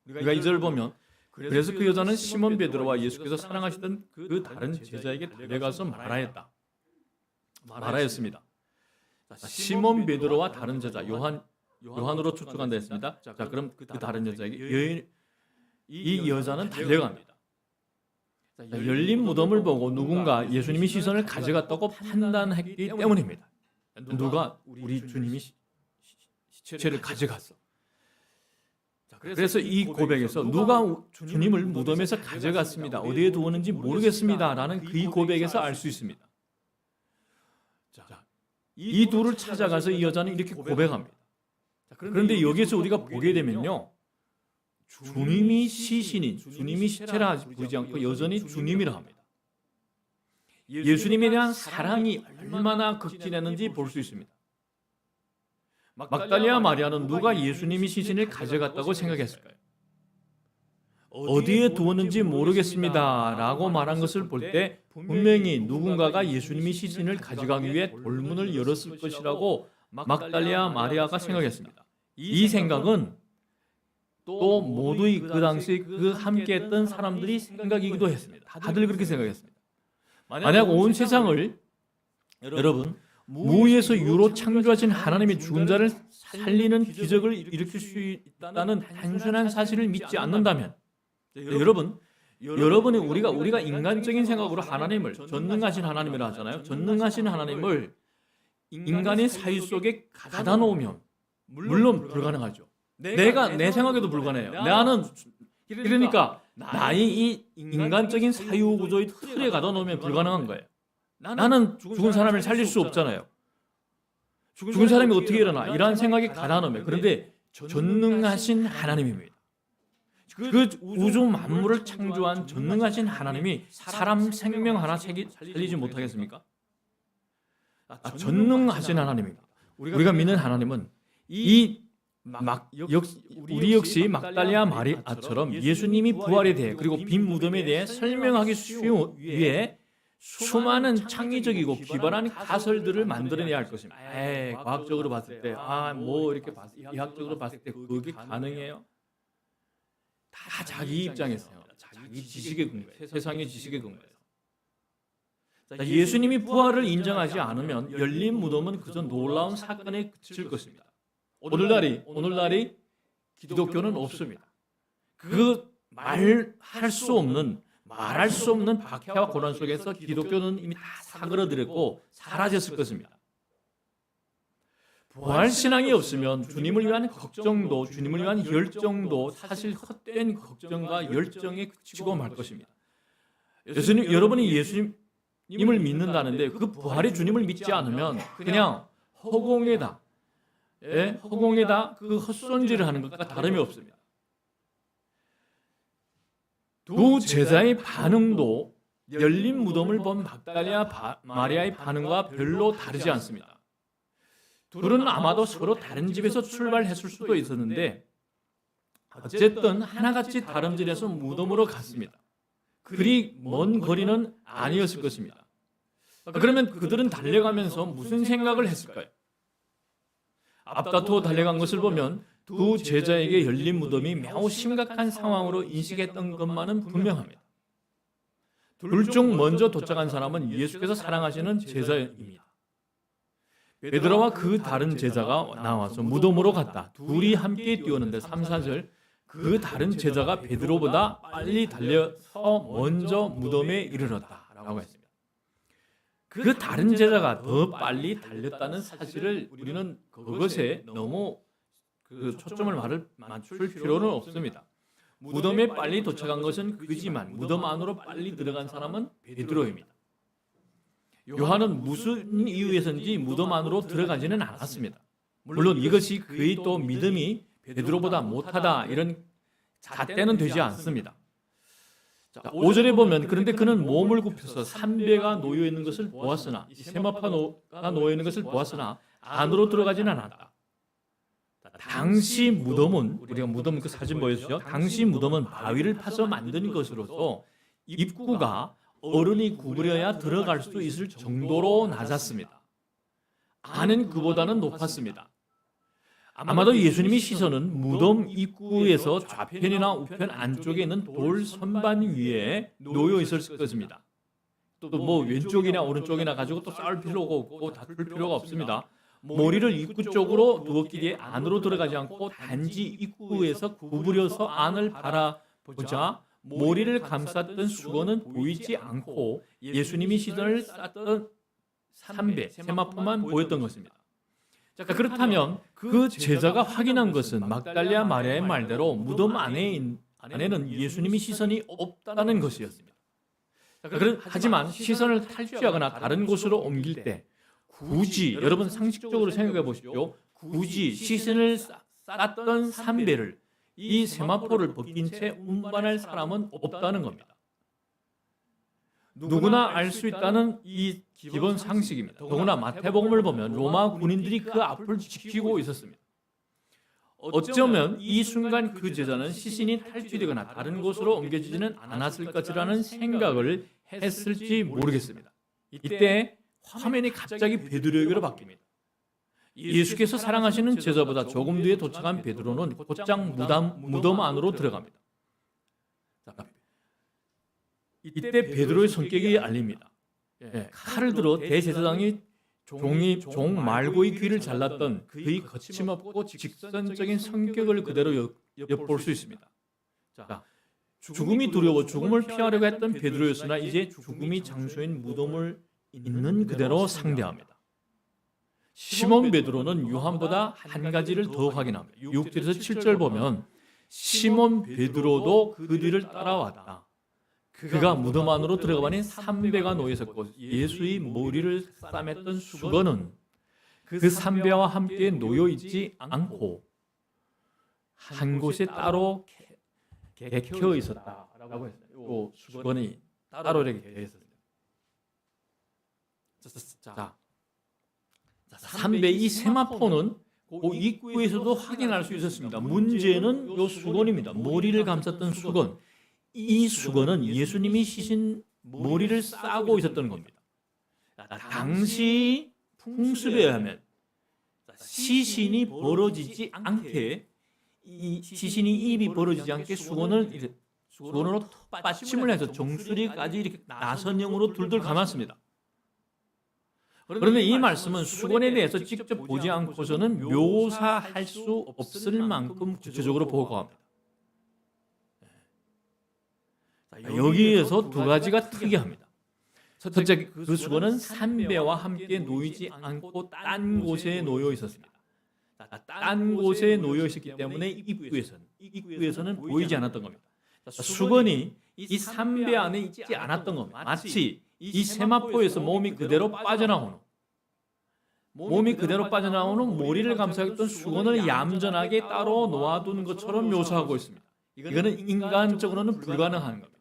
우리가 이 절을 보면 그래서 그 여자는 시몬 베드로와 예수께서 사랑하시던 그 다른 제자에게 달려가서 말하였습니다. 시몬 베드로와 다른 제자 요한으로 추측한다 했습니다. 자, 그럼 그 다른 여자에게 이 여자는 달려갑니다. 자, 열린 무덤을 보고 누군가 예수님이 시선을 가져갔다고 판단했기 때문입니다. 누가 우리 주님이 시체를 가져갔어. 자, 그래서 이 고백에서 누가 주님을 무덤에서 가져갔습니다. 어디에 두었는지 모르겠습니다라는 그 고백에서 알 수 있습니다. 자, 이 둘을 찾아가서 이 여자는 이렇게 고백합니다. 자, 그런데 여기서 우리가 보게 되면요. 주님이 시신인 주님이 시체라 부르지 않고 여전히 주님이라 합니다. 예수님에 대한 사랑이 얼마나 극진했는지 볼 수 있습니다. 막달리아 마리아는 누가 예수님이 시신을 가져갔다고 생각했을까요? 어디에 두었는지 모르겠습니다 라고 말한 것을 볼 때 분명히 누군가가 예수님이 시신을 가져가기 위해 돌문을 열었을 것이라고 막달리아 마리아가 생각했습니다. 이 생각은 또 모두의 그 당시 그 함께했던 사람들이 생각이기도 했습니다. 다들 그렇게 생각했습니다. 만약 온 세상을 여러분 무에서 유로 창조하신 하나님이 죽은 자를 살리는 기적을 일으킬 수 있다는 단순한 사실을 믿지 않는다면 여러분이 우리가 인간적인 생각으로 하나님을 전능하신 하나님이라 하잖아요. 전능하신 하나님을 인간의 사유 속에 가다 놓으면 물론 불가능하죠. 내가 내 생각에도 불가능해요. 나는 그러니까 나의 이 인간적인 사유 구조의 틀에 가다 놓으면 불가능한 거예요. 나는 죽은 사람을 살릴 수 없잖아요. 죽은 사람이 어떻게 일어나? 이러한 생각이 가다 놓으면 그런데 전능하신 하나님입니다. 그 우주 만물을 창조한 전능하신 하나님이 사람 생명 하나 살리지 못하겠습니까? 전능하신 하나님입니다. 우리가 믿는 하나님은 우리 역시 막달리아 마리아처럼 예수님이 부활에 대해 그리고 빈 무덤에 대해 설명하기 위해 수많은 창의적이고 기발한 가설들을 만들어내야 할 것입니다. 과학적으로 봤을 때, 이렇게 이학적으로 봤을 때 그게 가능해요? 다 자기 입장에서요. 자기 지식의 근거에, 세상의 지식의 근거에서. 예수님이 부활을 인정하지 않으면 열린 무덤은 그저 놀라운 사건에 그칠 것입니다. 오늘날이 기독교는 없습니다. 그 말할 수 없는 박해와 고난 속에서 기독교는 이미 다 사그러들었고 사라졌을 것입니다. 부활신앙이 없으면 주님을 위한 걱정도 주님을 위한 열정도 사실 헛된 걱정과 열정에 그치고 말 것입니다. 여러분이 예수님을 믿는다는데 그 부활의 주님을 믿지 않으면 그냥 허공에다 허공에다 그 헛손질을 하는 것과 다름이 없습니다. 두 제자의 반응도 열린 무덤을 본 막달라 마리아의 반응과 별로 다르지 않습니다. 둘은 아마도 서로 다른 집에서 출발했을 수도 있었는데 어쨌든 하나같이 다름질해서 무덤으로 갔습니다. 그리 먼 거리는 아니었을 것입니다. 그러면 그들은 달려가면서 무슨 생각을 했을까요? 앞다투어 달려간 것을 보면 두 제자에게 열린 무덤이 매우 심각한 상황으로 인식했던 것만은 분명합니다. 둘 중 먼저 도착한 사람은 예수께서 사랑하시는 제자입니다. 베드로와 그 다른 제자가 나와서 무덤으로 갔다. 둘이 함께 뛰었는데 3, 4절 그 다른 제자가 베드로보다 빨리 달려서 먼저 무덤에 이르렀다라고 했습니다. 그 다른 제자가 더 빨리 달렸다는 사실을 우리는 그것에 너무 그 초점을 맞출 필요는 없습니다. 무덤에 빨리 도착한 것은 그지만 무덤 안으로 빨리 들어간 사람은 베드로입니다. 요한은 무슨 이유에서인지 무덤 안으로 들어가지는 않았습니다. 물론 이것이 그의 또 믿음이 베드로보다 못하다 이런 잣대는 되지 않습니다. 자, 5절에 보면 그런데 그는 몸을 굽혀서 삼배가 놓여 있는 것을 보았으나 세마파가 놓여 있는 것을 보았으나 안으로 들어가지는 않았다. 당시 무덤은 우리가 무덤 그 사진 보여주죠. 당시 무덤은 바위를 파서 만든 것으로서 입구가 어른이 구부려야 들어갈 수 있을 정도로 낮았습니다. 안은 그보다는 높았습니다. 아마도 예수님의 시선은 무덤 입구에서 좌편이나 우편 안쪽에 있는 돌 선반 위에 놓여 있었을 것입니다. 또 뭐 왼쪽이나 오른쪽이나 가지고 또 싸울 필요가 없고 다툴 필요가 없습니다. 머리를 입구 쪽으로 두었기에 안으로 들어가지 않고 단지 입구에서 구부려서 안을 바라보자 머리를 감쌌던 수건은 보이지 않고 예수님이 시선을 쐈던 삼배, 세마포만 보였던 것입니다. 자, 그렇다면 그 제자가 확인한 것은 막달라 마리아의 말대로 무덤 안에는 예수님의 시선이 없다는 것이었습니다. 하지만 시선을 탈취하거나 다른 곳으로 옮길 때 굳이 여러분 상식적으로 생각해 보십시오. 굳이 시선을 쌌던 삼배를 이 세마포를 벗긴 채 운반할 사람은 없다는 겁니다. 누구나 알 수 있다는 이 기본 상식입니다. 더구나 마태복음을 보면 로마 군인들이 그 앞을 지키고 있었습니다. 어쩌면 이 순간 그 제자는 시신이 탈취되거나 다른 곳으로 옮겨지지는 않았을 것이라는 생각을 했을지 모르겠습니다. 이때 화면이 갑자기 베드로에게로 바뀝니다. 예수께서 사랑하시는 제자보다 조금 뒤에 도착한 베드로는 곧장 무덤 안으로 들어갑니다. 이때 베드로의 성격이 알립니다. 칼을 들어 대제사장이 종 말고의 귀를 잘랐던 그의 거침없고 직선적인 성격을 그대로 엿볼 수 있습니다. 자, 죽음이 두려워 죽음을 피하려고 했던 베드로였으나 이제 죽음이 장소인 무덤을 있는 그대로 상대합니다. 시몬 베드로는 요한보다 한 가지를 더 확인합니다. 6절에서 7절 보면 시몬 베드로도 그 뒤를 따라왔다. 그가 무덤 안으로 들어가보니 삼배가 놓여 있었고 예수의 머리를 싸맸던 수건은 그 삼배와 함께 놓여 있지 않고 한 곳에 따로 개켜 있었다라고 했어요. 수건이 따로 이렇게 개켜 있었습니다. 자, 삼배 이 세마포는 그 입구에서도 확인할 수 있었습니다. 문제는 이 수건입니다. 머리를 감쌌던 수건. 이 수건은 예수님이 시신 머리를 싸고 있었던 겁니다. 당시 풍습에 의하면 시신이 벌어지지 않게 이 시신이 입이 벌어지지 않게 수건으로 받침을 해서 정수리까지 이렇게 나선형으로 둘둘 감았습니다. 그런데 이 말씀은 수건에 대해서 직접 보지 않고서는 묘사할 수 없을 만큼 구체적으로 보고합니다. 여기에서 두 가지가 특이합니다. 첫째, 그 수건은 삼배와 함께 놓이지 않고 딴 곳에 놓여 있었습니다. 딴 곳에 놓여 있었기 때문에 입구에서는 보이지 않았던 겁니다. 수건이 이 삼배 안에 있지 않았던 겁니다. 마치 이 세마포에서 몸이 그대로 빠져나오는 몸이 그대로 빠져나오는 머리를 감싸겠던 수건을 얌전하게 따로 놓아둔 것처럼 묘사하고 있습니다. 이거는 인간적으로는 불가능한 겁니다.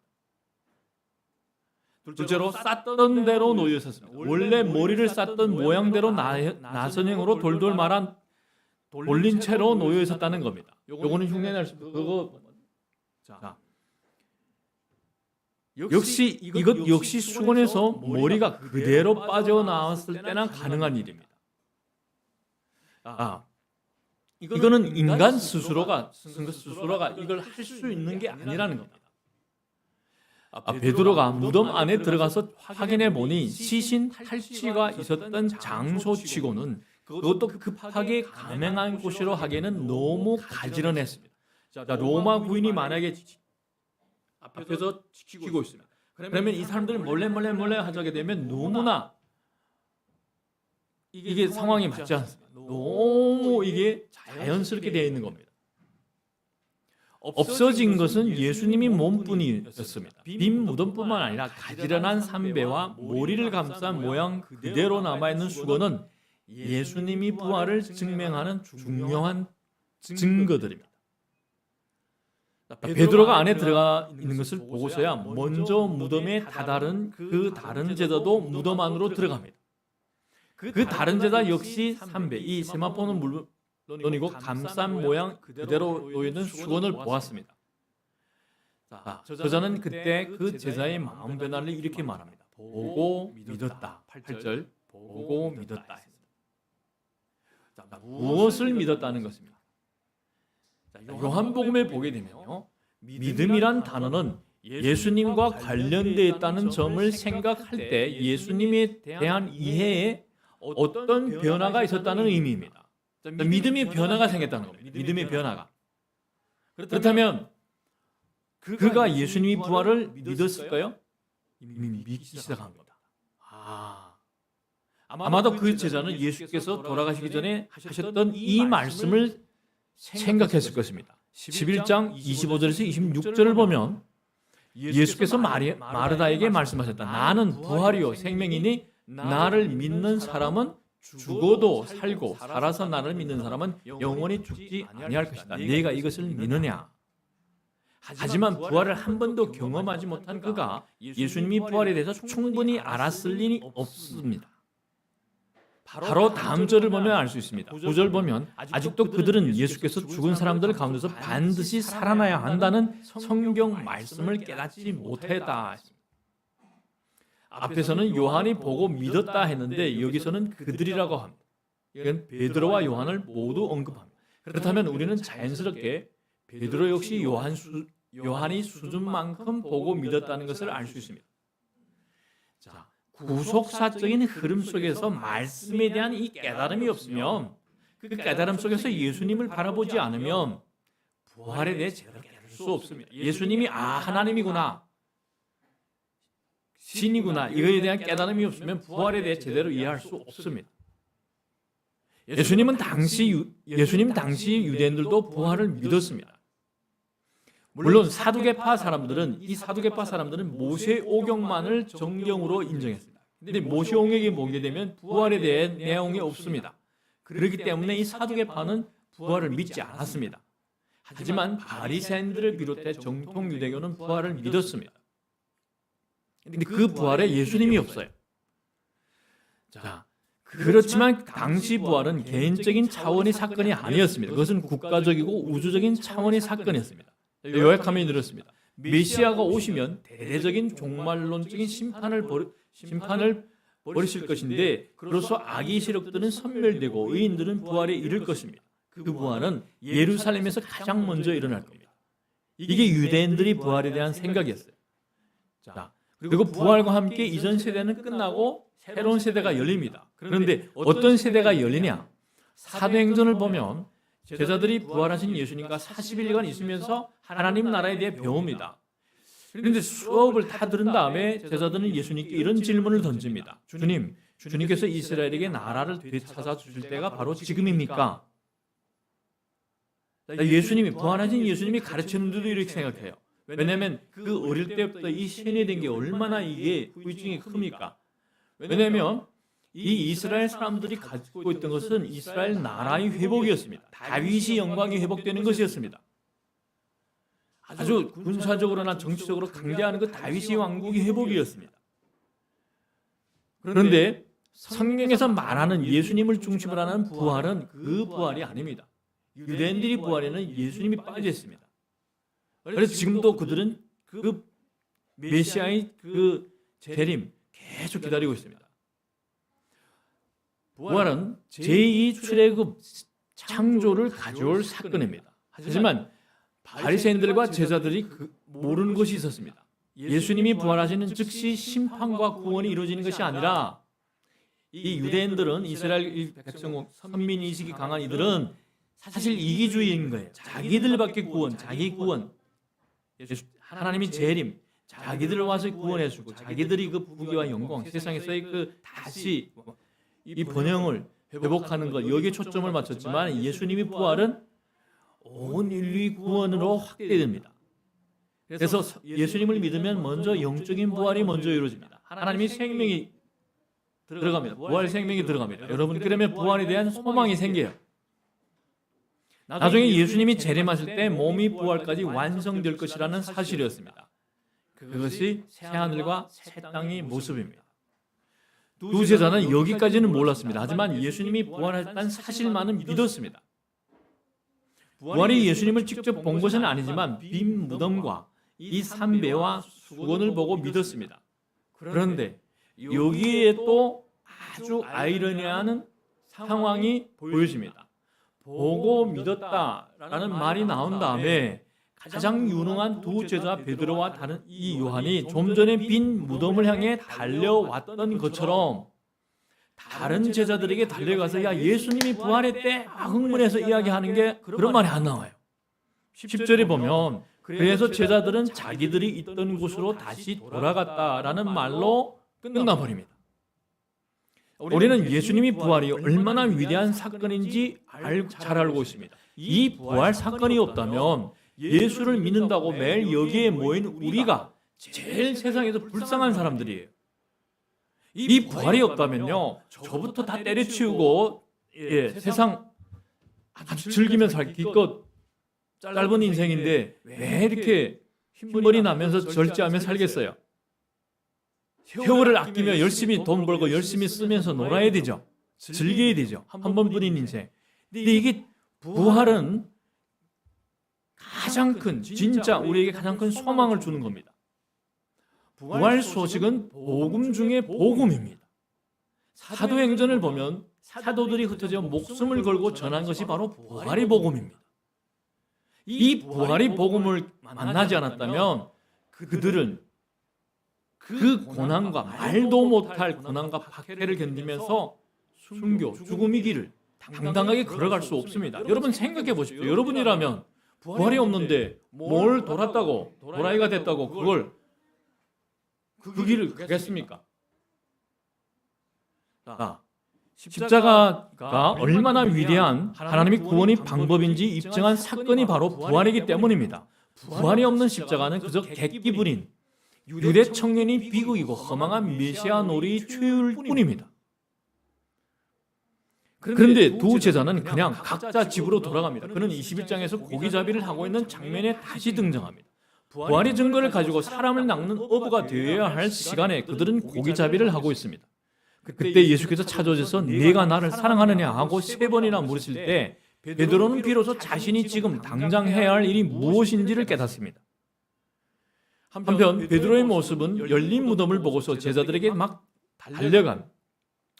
둘째로 쌌던 대로 놓여 있었습니다. 원래 머리를 쌌던 모양대로 나선형으로 돌돌 말한 돌린 채로 놓여 있었다는 겁니다. 요거는 흉내낼 수 그거. 자, 역시 이것 역시 수건에서 머리가 그대로 빠져나왔을 때나 가능한 일입니다. 이거는 인간 스스로가 이걸 할 수 있는 게 아니라는 겁니다. 베드로가 무덤 안에 들어가서 확인해 보니 시신 탈취가 있었던 장소치고는 그것도 급하게 감행한 곳이로 하기에는 너무 가지런했습니다. 자, 로마 구인이 만약에 앞에서 지키고 있습니다. 그러면 이 사람들이 몰래 하게 되면 너무나 이게 상황이 맞지 않습니다. 너무 이게 자연스럽게 되어 있는 겁니다. 없어진 것은 예수님이 몸뿐이었습니다. 빈 무덤뿐만 아니라 가지런한 삼배와 머리를 감싼 모양 그대로 남아있는 수건은 예수님이 부활을 증명하는 중요한 증거들입니다. 베드로가 안에 들어가 있는 것을 보고서야 먼저 무덤에 다다른 그 다른 제자도 무덤 안으로 들어갑니다. 그 다른 제자 역시 삼배, 이 세마포는 물론이고 감싼 모양 그대로 놓여있는 수건을 보았습니다. 자, 저자는 그때 그 제자의 마음 변화를 이렇게 말합니다. 보고 믿었다. 8절 보고 믿었다. 자, 무엇을 믿었다는 것입니다. 자, 요한복음에 보게 되면요, 믿음이란 단어는 예수님과 관련되어 있다는 점을 생각할 때 예수님에 대한 이해에 어떤 변화가 있었다는 의미입니다. 믿음의 변화가 생겼다는 겁니다. 믿음의 변화가. 그렇다면 그가 예수님이 부활을 믿었을까요? 이미 믿기 시작한 겁니다. 아마도 그 제자는 예수께서 돌아가시기 전에 하셨던 이 말씀을 생각했을 것입니다. 11장 25절에서 26절을 보면 예수께서 마르다에게 말씀하셨다. 나는 부활이요 생명이니 나를 믿는 사람은 죽어도 살고 살아서 나를 믿는 사람은 영원히 죽지 아니할 것이다. 네가 이것을 믿느냐? 하지만 부활을 한 번도 경험하지 못한 그가 예수님이 부활에 대해서 충분히 알았을 리는 없습니다. 바로 다음 절을 보면 알 수 있습니다. 9절 보면 아직도 그들은 예수께서 죽은 사람들 가운데서 반드시 살아나야 한다는 성경 말씀을 깨닫지 못했다. 앞에서는 요한이 보고 믿었다 했는데 여기서는 그들이라고 합니다. 이건 베드로와 요한을 모두 언급합니다. 그렇다면 우리는 자연스럽게 베드로 역시 요한이 수준만큼 보고 믿었다는 것을 알 수 있습니다. 자, 구속사적인 흐름 속에서 말씀에 대한 이 깨달음이 없으면, 그 깨달음 속에서 예수님을 바라보지 않으면 부활에 대해 제대로 깨달을 수 없습니다. 예수님이 하나님이구나, 신이구나, 이거에 대한 깨달음이 없으면 부활에 대해 제대로 이해할 수 없습니다. 예수님 당시 유대인들도 부활을 믿었습니다. 물론 사두개파 사람들은 모세 오경만을 정경으로 인정했습니다. 그런데 모세 오경이 보게 되면 부활에 대한 내용이 없습니다. 그렇기 때문에 이 사두개파는 부활을 믿지 않았습니다. 하지만 바리새인들을 비롯해 정통 유대교는 부활을 믿었습니다. 그런데 그 부활에 예수님이 없어요. 자, 그렇지만 당시 부활은 개인적인 차원의 사건이 아니었습니다. 그것은 국가적이고 우주적인 차원의 사건이었습니다. 요약하면 이렇습니다. 메시아가 오시면 대대적인 종말론적인 심판을 벌이실 것인데, 그로써 악의 세력들은 섬멸되고 의인들은 부활에 이를 것입니다. 그 부활은 예루살렘에서 가장 먼저 일어날 겁니다. 이게 유대인들이 부활에 대한 생각이었어요. 자, 그리고 부활과 함께 이전 세대는 끝나고 새로운 세대가 열립니다. 그런데 어떤 세대가 열리냐? 사도행전을 보면 제자들이 부활하신 예수님과 40일간 있으면서 하나님 나라에 대해 배웁니다. 그런데 수업을 다 들은 다음에 제자들은 예수님께 이런 질문을 던집니다. 주님께서 이스라엘에게 나라를 되찾아 주실 때가 바로 지금입니까? 예수님이, 부활하신 예수님이 가르치는 분들도 이렇게 생각해요. 왜냐하면 그 어릴 때부터 이 세뇌된 게 얼마나 이게 후유증이 큽니까? 왜냐하면 이 이스라엘 사람들이 가지고 있던 것은 이스라엘 나라의 회복이었습니다. 다윗이 영광이 회복되는 것이었습니다. 아주 군사적으로나 정치적으로 강대하는 그 다윗이 왕국의 회복이었습니다. 그런데 성경에서 말하는 예수님을 중심으로 하는 부활은 그 부활이 아닙니다. 유대인들이 부활에는 예수님이 빠져 있습니다. 그래서 지금도 그들은 그 메시아의 그 재림 계속 기다리고 있습니다. 부활은 제2 출애굽 창조를 가져올 사건입니다. 하지만 바리새인들과 제자들이 모르는 것이 있었습니다. 예수님이 부활하시는 즉시 심판과 구원이 이루어지는 것이 아니라 이 유대인들은 이스라엘 백성 선민 의식이 강한 이들은 사실 이기주의인 거예요. 자기들밖에 구원, 자기 구원, 하나님이 재림, 자기들을 와서 구원해주고 자기들이 그 부귀와 영광, 세상에서의 그 다시 이 번영을 회복하는 것, 여기에 초점을 맞췄지만 예수님이 부활은 온 인류의 구원으로 확대됩니다. 그래서 예수님을 믿으면 먼저 영적인 부활이 먼저 이루어집니다. 하나님이 생명이 들어갑니다. 부활 생명이 들어갑니다. 여러분, 그러면 부활에 대한 소망이 생겨요. 나중에 예수님이 재림하실 때 몸이 부활까지 완성될 것이라는 사실이었습니다. 그것이 새하늘과 새 땅의 모습입니다. 두 제자는 여기까지는 몰랐습니다. 하지만 예수님이 부활했다는 사실만은 믿었습니다. 부활이 예수님을 직접 본 것은 아니지만 빈 무덤과 이 삼배와 수건을 보고 믿었습니다. 그런데 여기에 또 아주 아이러니한 상황이 보여집니다. 보고 믿었다라는 말이 나온 다음에 가장 유능한 두 제자 베드로와 다른 이 요한이 좀 전에 빈 무덤을 향해 달려왔던 것처럼 다른 제자들에게 달려가서 야 예수님이 부활했대 흥분해서 이야기하는 게 그런 말이 안 나와요. 10절에 보면 그래서 제자들은 자기들이 있던 곳으로 다시 돌아갔다라는 말로 끝나버립니다. 우리는 예수님이 부활이 얼마나 위대한 사건인지 잘 알고 있습니다. 이 부활 사건이 없다면 예수를 믿는다고 매일 여기에 모인 우리가 제일 세상에서 불쌍한 사람들이에요. 이 부활이 없다면요, 저부터 다 때려치우고 세상 아주 즐기면서 살 기껏 짧은 인생인데 왜 이렇게 흰머리 나면서 절제하며 살겠어요? 세월을 아끼며 열심히 돈 벌고 열심히 쓰면서 놀아야 되죠. 즐겨야 되죠. 한 번뿐인 인생. 근데 이게 부활은 가장 큰, 진짜 우리에게 가장 큰 소망을 주는 겁니다. 부활 소식은 복음 중에 복음입니다. 사도행전을 보면 사도들이 흩어져 목숨을 걸고 전한 것이 바로 부활의 복음입니다. 이 부활의 복음을 만나지 않았다면 그들은 그 고난과 말도 못할 고난과 박해를 견디면서 순교, 죽음의 길을 당당하게 걸어갈 수 없습니다. 여러분 생각해 보십시오. 여러분이라면 부활이 없는데 뭘 돌았다고, 도라이가 됐다고 그걸 그 길을 가겠습니까? 자, 십자가가 얼마나 위대한 하나님의 구원의 방법인지 입증한 사건이 바로 부활이기 때문입니다. 부활이 없는 십자가는 그저 객기 부린 유대 청년이 비극이고 허망한 메시아 놀이 최후일 뿐입니다. 그런데 두 제자는 그냥 각자 집으로 돌아갑니다. 그는 21장에서 고기잡이를 하고 있는 장면에 다시 등장합니다. 부활의 증거를 가지고 사람을 낚는 어부가 되어야 할 시간에 그들은 고기잡이를 하고 있습니다. 그때 예수께서 찾아오셔서 네가 나를 사랑하느냐 하고 3번이나 물으실 때 베드로는 비로소 자신이 지금 당장 해야 할 일이 무엇인지를 깨닫습니다. 한편 베드로의 모습은 열린 무덤을 보고서 제자들에게 막 달려간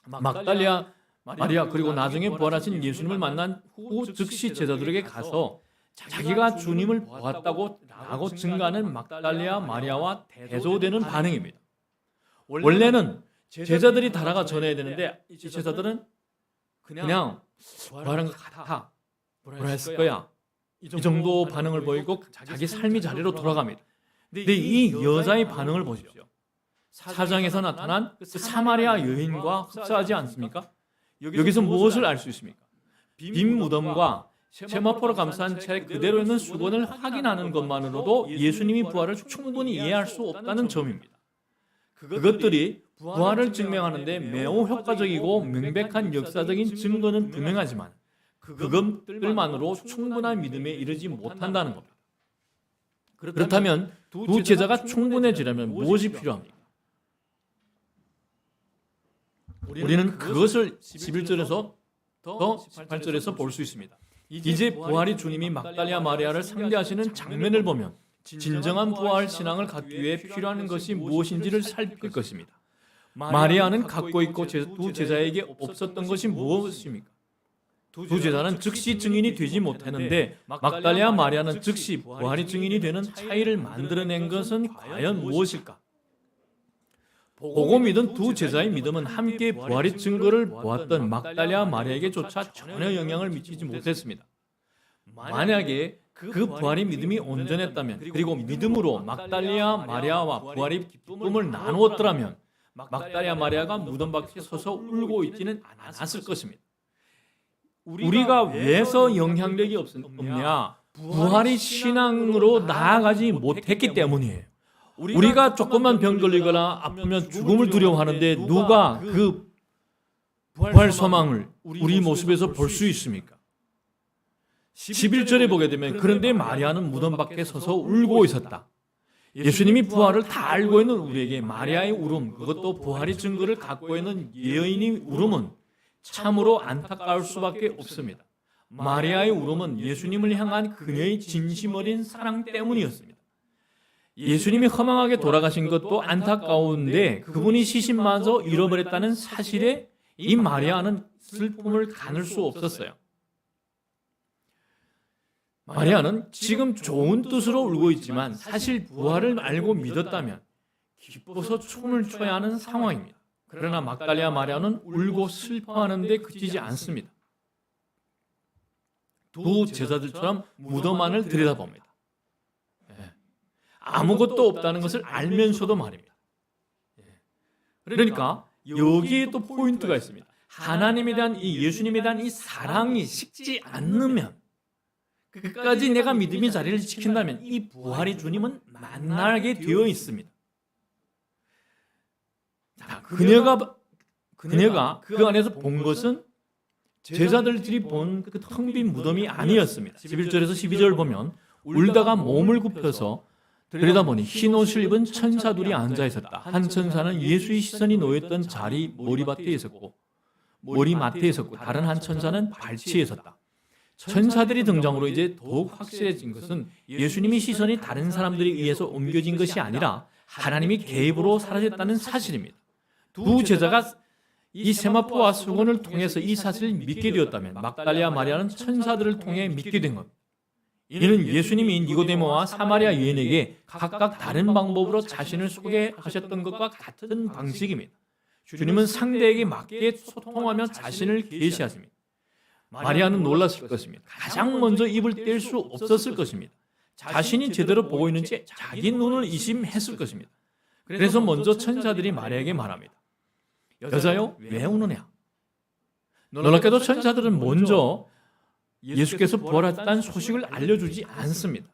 막달리아 마리아 그리고 나중에 부활하신 예수님을 만난 후 즉시 제자들에게 가서 자기가 주님을 보았다고 라고 증가하는 막달리아 마리아와 대조되는 반응입니다. 원래는 제자들이 달아가 전해야 되는데 이 제자들은 그냥 부활한 것 같아, 부활했을 거야, 이 정도 반응을 보이고 자기 삶의 자리로 돌아갑니다. 근데 이 여자의 반응을 보십시오. 4장에서 나타난 그 사마리아 여인과 흡사하지 않습니까? 여기서 무엇을 알 수 있습니까? 빈 무덤과 세마포로 감싼 채 그대로 있는 수건을 확인하는 것만으로도 예수님이 부활을 충분히 이해할 수 없다는 점입니다. 그것들이 부활을 증명하는데 매우 효과적이고 명백한 역사적인 증거는 분명하지만 그것들만으로 충분한 믿음에 이르지 못한다는 겁니다. 그렇다면 두 제자가 충분해지려면 무엇이 필요합니까? 우리는 그것을 11절에서 더 18절에서 볼 수 있습니다. 이제 부활이 주님이 막달리아 마리아를 상대하시는 장면을 보면 진정한 부활 신앙을 갖기 위해 필요한 것이 무엇인지를 살필 것입니다. 마리아는 갖고 있고 두 제자에게 없었던 것이 무엇입니까? 두 제자는 즉시 증인이 되지 못했는데 막달리아 마리아는 즉시 부활이 증인이 되는 차이를 만들어낸 것은 과연 무엇일까? 보고 믿은 두 제자의 믿음은 함께 부활의 증거를 보았던 막달리아 마리아에게조차 전혀 영향을 미치지 못했습니다. 만약에 그 부활의 믿음이 온전했다면, 그리고 믿음으로 막달리아 마리아와 부활의 기쁨을 나누었더라면 막달리아 마리아가 무덤 밖에 서서 울고 있지는 않았을 것입니다. 우리가 왜서 영향력이 없냐? 부활의 신앙으로 나아가지 못했기 때문이에요. 우리가 조금만 병 걸리거나 아프면 죽음을 두려워하는데 누가 그 부활 소망을 우리 모습에서 볼 수 있습니까? 11절에 보게 되면 그런데 마리아는 무덤 밖에 서서 울고 있었다. 예수님이 부활을 다 알고 있는 우리에게 마리아의 울음, 그것도 부활의 증거를 갖고 있는 여인의 울음은 참으로 안타까울 수밖에 없습니다. 마리아의 울음은 예수님을 향한 그녀의 진심 어린 사랑 때문이었습니다. 예수님이 허망하게 돌아가신 것도 안타까운데 그분이 시신마저 잃어버렸다는 사실에 이 마리아는 슬픔을 가눌 수 없었어요. 마리아는 지금 좋은 뜻으로 울고 있지만 사실 부활을 알고 믿었다면 기뻐서 춤을 춰야 하는 상황입니다. 그러나 막달리아 마리아는 울고 슬퍼하는데 그치지 않습니다. 두 제자들처럼 무덤 안을 들여다봅니다. 아무것도 없다는 것을 알면서도 말입니다. 그러니까 여기에 또 포인트가 있습니다. 하나님에 대한 이 예수님에 대한 이 사랑이 식지 않으면, 끝까지 내가 믿음의 자리를 지킨다면 이 부활의 주님은 만나게 되어 있습니다. 자, 그녀가 그 안에서 본 것은 제자들이 본 그 텅 빈 무덤이 아니었습니다. 11절에서 12절을 보면 울다가 몸을 굽혀서 들여다보니 흰 옷을 입은 천사들이 앉아 있었다. 한 천사는 예수의 시선이 놓였던 자리 머리맡에 있었고 다른 한 천사는 발치에 있었다. 천사들이 등장으로 이제 더욱 확실해진 것은 예수님의 시선이 다른 사람들에 의해서 옮겨진 것이 아니라 하나님이 개입으로 사라졌다는 사실입니다. 두 제자가 이 세마포와 수건을 통해서 이 사실을 믿게 되었다면 막달리아 마리아는 천사들을 통해 믿게 된 겁니다. 이는 예수님이 니고데모와 사마리아 여인에게 각각 다른 방법으로 자신을 소개하셨던 것과 같은 방식입니다. 주님은 상대에게 맞게 소통하며 자신을 계시하십니다. 마리아는 놀랐을 것입니다. 가장 먼저 입을 뗄 수 없었을 것입니다. 자신이 제대로 보고 있는지 자기 눈을 의심했을 것입니다. 그래서 먼저 천사들이 마리아에게 말합니다. 여자여, 왜 우느냐? 놀랍게도 천사들은 먼저 예수께서 부활했다는 소식을 알려주지 않습니다.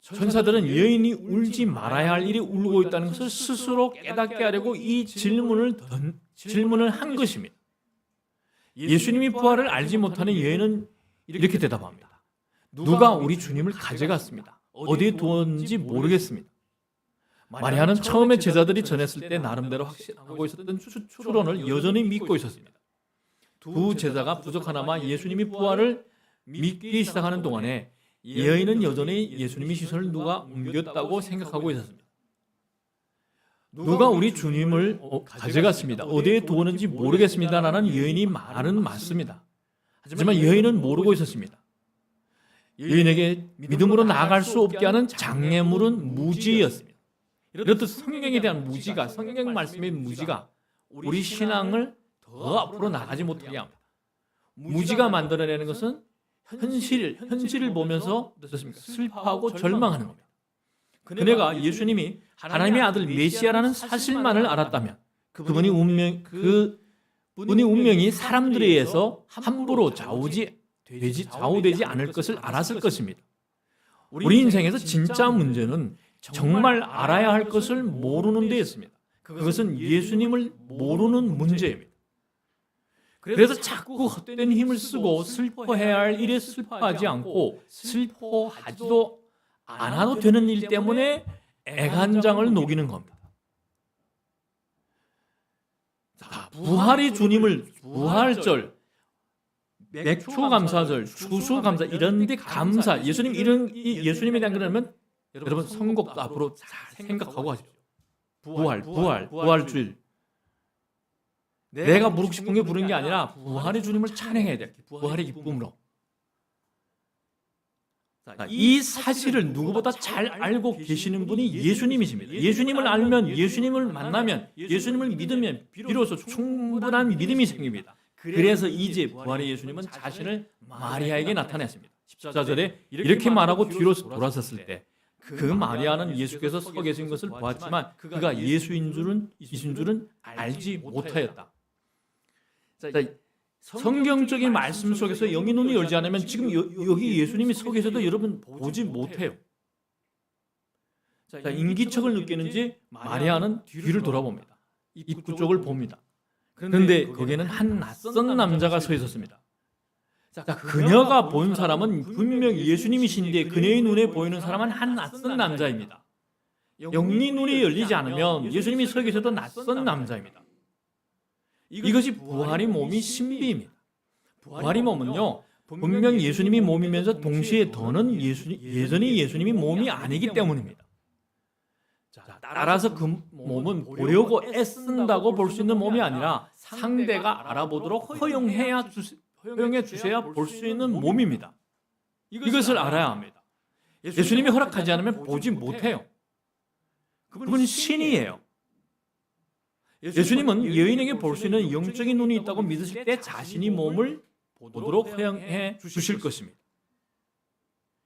천사들은 여인이 울지 말아야 할 일이 울고 있다는 것을 스스로 깨닫게 하려고 이 질문을 한 것입니다. 예수님이 부활을 알지 못하는 여인은 이렇게 대답합니다. 누가 우리 주님을 가져갔습니다. 어디에 두었는지 모르겠습니다. 마리아는 처음에 제자들이 전했을 때 나름대로 확신하고 있었던 추론을 여전히 믿고 있었습니다. 두 제자가 부족하나마 예수님이 부활을 믿기 시작하는 동안에 여인은 여전히 예수님의 시선을 누가 옮겼다고 생각하고 있었습니다. 누가 우리 주님을 가져갔습니다. 어디에 두었는지 모르겠습니다라는 여인이 말은 맞습니다. 하지만 여인은 모르고 있었습니다. 여인에게 믿음으로 나아갈 수 없게 하는 장애물은 무지였습니다. 이렇듯 성경에 대한 무지가, 성경 말씀의 무지가 우리 신앙을 더 앞으로 나가지 못하게 합니다. 무지가 만들어내는 것은 현실을 보면서 어떻습니까? 슬퍼하고 절망하는 겁니다. 그녀가 예수님이 하나님의 아들 메시아라는 사실만을 알았다면 그분이 운명이 사람들에 의해서 함부로 좌우되지 않을 것을 알았을 것입니다. 우리 인생에서 진짜 문제는 정말 알아야 할 것을 모르는 데 있습니다. 그것은 예수님을 모르는 문제입니다. 그래서 자꾸 헛된 힘을 쓰고 슬퍼해야 할 일에 슬퍼하지 않고 슬퍼하지도 않아도 되는 일 때문에 애간장을 녹이는 겁니다. 자, 부활의 주님을 부활절, 맥추감사절, 추수감사 이런 데 감사, 예수님에 대한 그러면 여러분 선곡도 앞으로 잘 생각하고 하십시오. 부활주일. 내가 부르고 싶은 게 부른 게 아니라 부활의 주님을 찬양해야 돼. 부활의 기쁨으로. 자, 이 사실을 누구보다 잘 알고 계시는 분이 예수님이십니다. 예수님을 알면, 예수님을 만나면, 예수님을 믿으면 비로소 충분한 믿음이 생깁니다. 그래서 이제 부활의 예수님은 자신을 마리아에게 나타냈습니다. 14절에 이렇게 말하고 뒤로 돌아섰을 때 그 마리아는 예수께서 서 계신 것을 보았지만 그가 예수인 줄은 알지 못하였다. 자, 성경적인 말씀 속에서 영의 눈이 열지 않으면 지금 여기 예수님이 서 계셔도 여러분 보지 못해요. 자, 인기척을 느끼는지 마리아는 뒤를 돌아봅니다. 입구 쪽을 봅니다. 그런데 거기에는 한 낯선 남자가 서 있었습니다. 자, 그녀가 본 사람은 분명히 예수님이신데 그녀의 눈에 보이는 사람은 한 낯선 남자입니다. 영의 눈이 열리지 않으면 예수님이 서 계셔도 낯선 남자입니다. 이것이 부활의 몸이 신비입니다. 부활의 몸은요, 분명 예수님이 몸이면서 동시에 더는 예전의 예수님이 몸이 아니기 때문입니다. 자, 따라서 그 몸은 보려고 애쓴다고 볼 수 있는 몸이 아니라 상대가 알아보도록 허용해 주셔야 볼 수 있는 몸입니다. 이것을 알아야 합니다. 예수님이 허락하지 않으면 보지 못해요. 그분은 신이에요. 예수님은 여인에게 볼 수 있는 영적인 눈이 있다고 믿으실 때 자신이 몸을 보도록 허용해 주실 것입니다.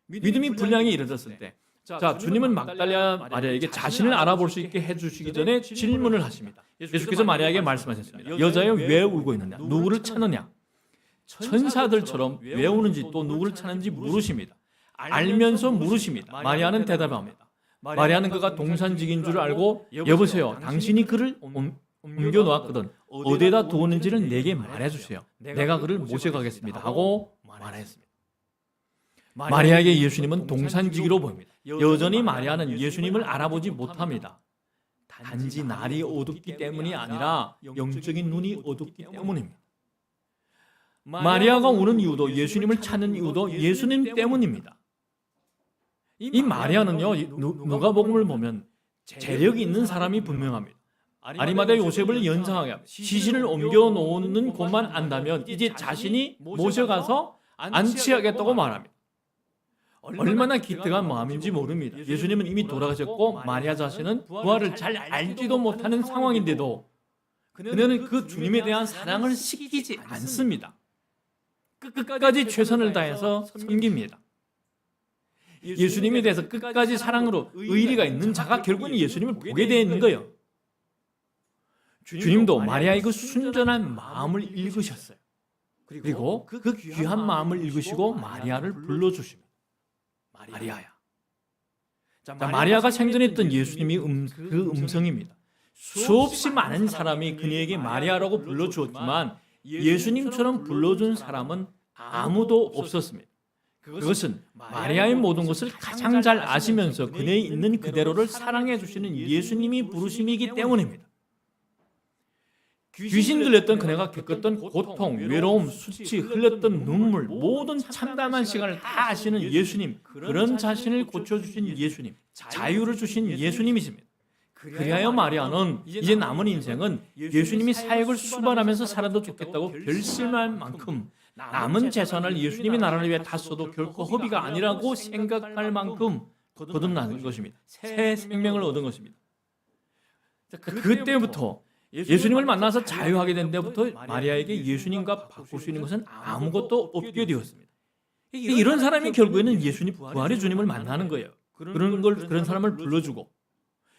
믿음이 분량이 이르렀을 때, 자, 주님은 막달라 마리아에게 자신을 알아볼 수 있게 해주시기 전에 질문을 하십니다. 예수께서 마리아에게 말씀하셨습니다. 여자여 왜 울고 있느냐? 누구를 찾느냐? 천사들처럼 왜 우는지 또 누구를 찾는지 물으십니다. 알면서 물으십니다. 마리아는 대답합니다. 마리아는 그가 동산직인 줄 알고 여보세요, 당신이 그를 옮겨 놓았거든 어디에다 두었는지를 내게 말해주세요. 내가 그를 모셔가겠습니다 하고 말했습니다. 마리아에게 예수님은 동산지기로 보입니다. 여전히 마리아는 예수님을 알아보지 못합니다. 단지 날이 어둡기 때문이 아니라 영적인 눈이 어둡기 때문입니다. 마리아가 우는 이유도 예수님을 찾는 이유도 예수님 때문입니다. 이 마리아는요, 누가복음을 보면 재력이 있는 사람이 분명합니다. 아리마대 요셉을 연상하게 합니다. 시신을 옮겨 놓는 곳만 안다면 이제 자신이 모셔가서 안치하겠다고 말합니다. 얼마나 기특한 마음인지 모릅니다. 예수님은 이미 돌아가셨고 마리아 자신은 부활을 잘 알지도 못하는 상황인데도 그녀는 그 주님에 대한 사랑을 식히지 않습니다. 끝까지 최선을 다해서 섬깁니다. 예수님에 대해서 끝까지 사랑으로 의리가 있는 자가 결국은 예수님을 보게 되어 있는 거예요. 주님도 마리아의 그 순전한 마음을 읽으셨어요. 그리고 그 귀한 마음을 읽으시고 마리아를 불러주십니다. 마리아야. 자, 마리아가 생전했던 예수님이 그 음성입니다. 수없이 많은 사람이 그녀에게 마리아라고 불러주었지만 예수님처럼 불러준 사람은 아무도 없었습니다. 그것은 마리아의 모든 것을 가장 잘 아시면서 그녀의 있는 그대로를 사랑해 주시는 예수님이 부르심이기 때문입니다. 귀신 들렸던 그녀가 겪었던 고통, 외로움, 수치, 흘렸던 눈물, 모든 참담한 시간을 다 아시는 예수님, 그런 자신을 고쳐주신 예수님, 자유를 주신 예수님이십니다. 그리하여 마리아는 이제 남은 인생은 예수님이 사역을 수반하면서 살아도 좋겠다고 결심할 만큼 남은 재산을 예수님의 나라를 위해 다 써도 결코 허비가 아니라고 생각할 만큼 거듭나는 것입니다. 새 생명을 얻은 것입니다. 그때부터 예수님을 만나서 자유하게 된 데부터 마리아에게 예수님과 바꿀 수 있는 것은 아무것도 없게 되었습니다. 이런 사람이 결국에는 예수님, 부활의 주님을 만나는 거예요. 그런 사람을 불러주고.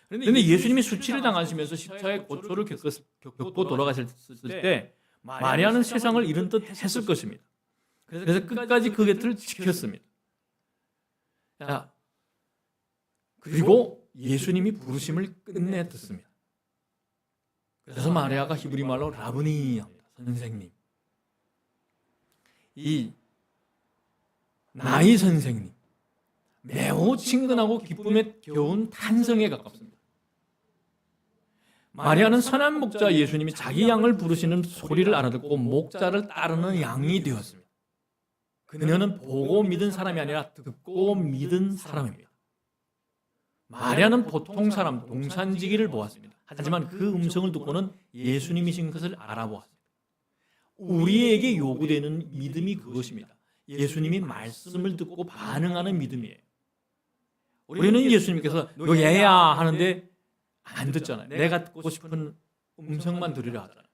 그런데 예수님이 수치를 당하시면서 십자가의 고초를 겪고 돌아가셨을 때 마리아는 세상을 잃은 듯 했을 것입니다. 그래서 끝까지 그 곁을 지켰습니다. 그리고 예수님이 부르심을 끝내 듣습니다. 그래서 마리아가 히브리 말로 라브니 합니다. 선생님. 이 나이 선생님. 매우 친근하고 기쁨에 겨운 탄성에 가깝습니다. 마리아는 선한 목자 예수님이 자기 양을 부르시는 소리를 알아듣고 목자를 따르는 양이 되었습니다. 그녀는 보고 믿은 사람이 아니라 듣고 믿은 사람입니다. 마리아는 보통 사람, 동산지기를 보았습니다. 하지만 그 음성을 듣고는 예수님이신 것을 알아보았습니다. 우리에게 요구되는 믿음이 그것입니다. 예수님이 말씀을 듣고 반응하는 믿음이에요. 우리는 예수님께서 너 얘야 하는데 안 듣잖아요. 내가 듣고 싶은 음성만 들으려 하잖아요.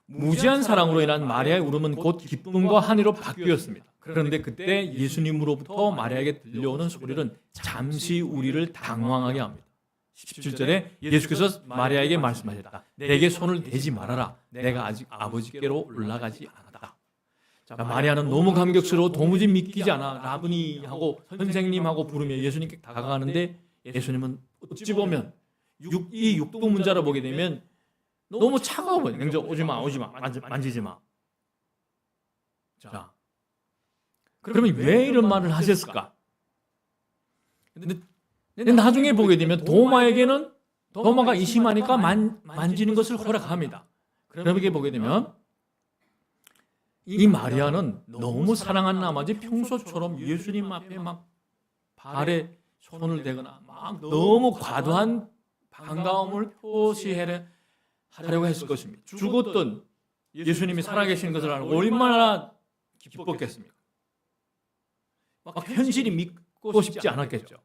무지한 사랑으로 인한 마리아의 울음은 곧 기쁨과 한의로 바뀌었습니다. 그런데 그때 예수님으로부터 마리아에게 들려오는 소리는 잠시 우리를 당황하게 합니다. 17절에 예수께서 마리아에게 말씀하셨다. 내게 손을 대지 말아라. 내가 아직 아버지께로 올라가지 않았다. 자, 마리아는 너무 감격스러워 도무지 믿기지 않아 라브니 하고 선생님 하고 부르며 예수님께 다가가는데 예수님은 어찌 보면 이 육도문자로 보게 되면 너무 차가워요. 냉정 오지마 만지지마. 자, 그러면 왜 이런 말을 하셨을까? 근데 나중에 보게 되면 도마에게는 도마가 의심하니까 만지는 것을 허락합니다. 그렇게 보게 되면 이 마리아는 너무 사랑한 나머지 평소처럼 예수님 앞에 막 발에 손을 대거나 막 너무 과도한 반가움을 표시하려고 했을 것입니다. 죽었던 예수님이 살아계신 것을 알고 얼마나 기뻤겠습니까? 막 현실이 믿고 싶지 않았겠죠.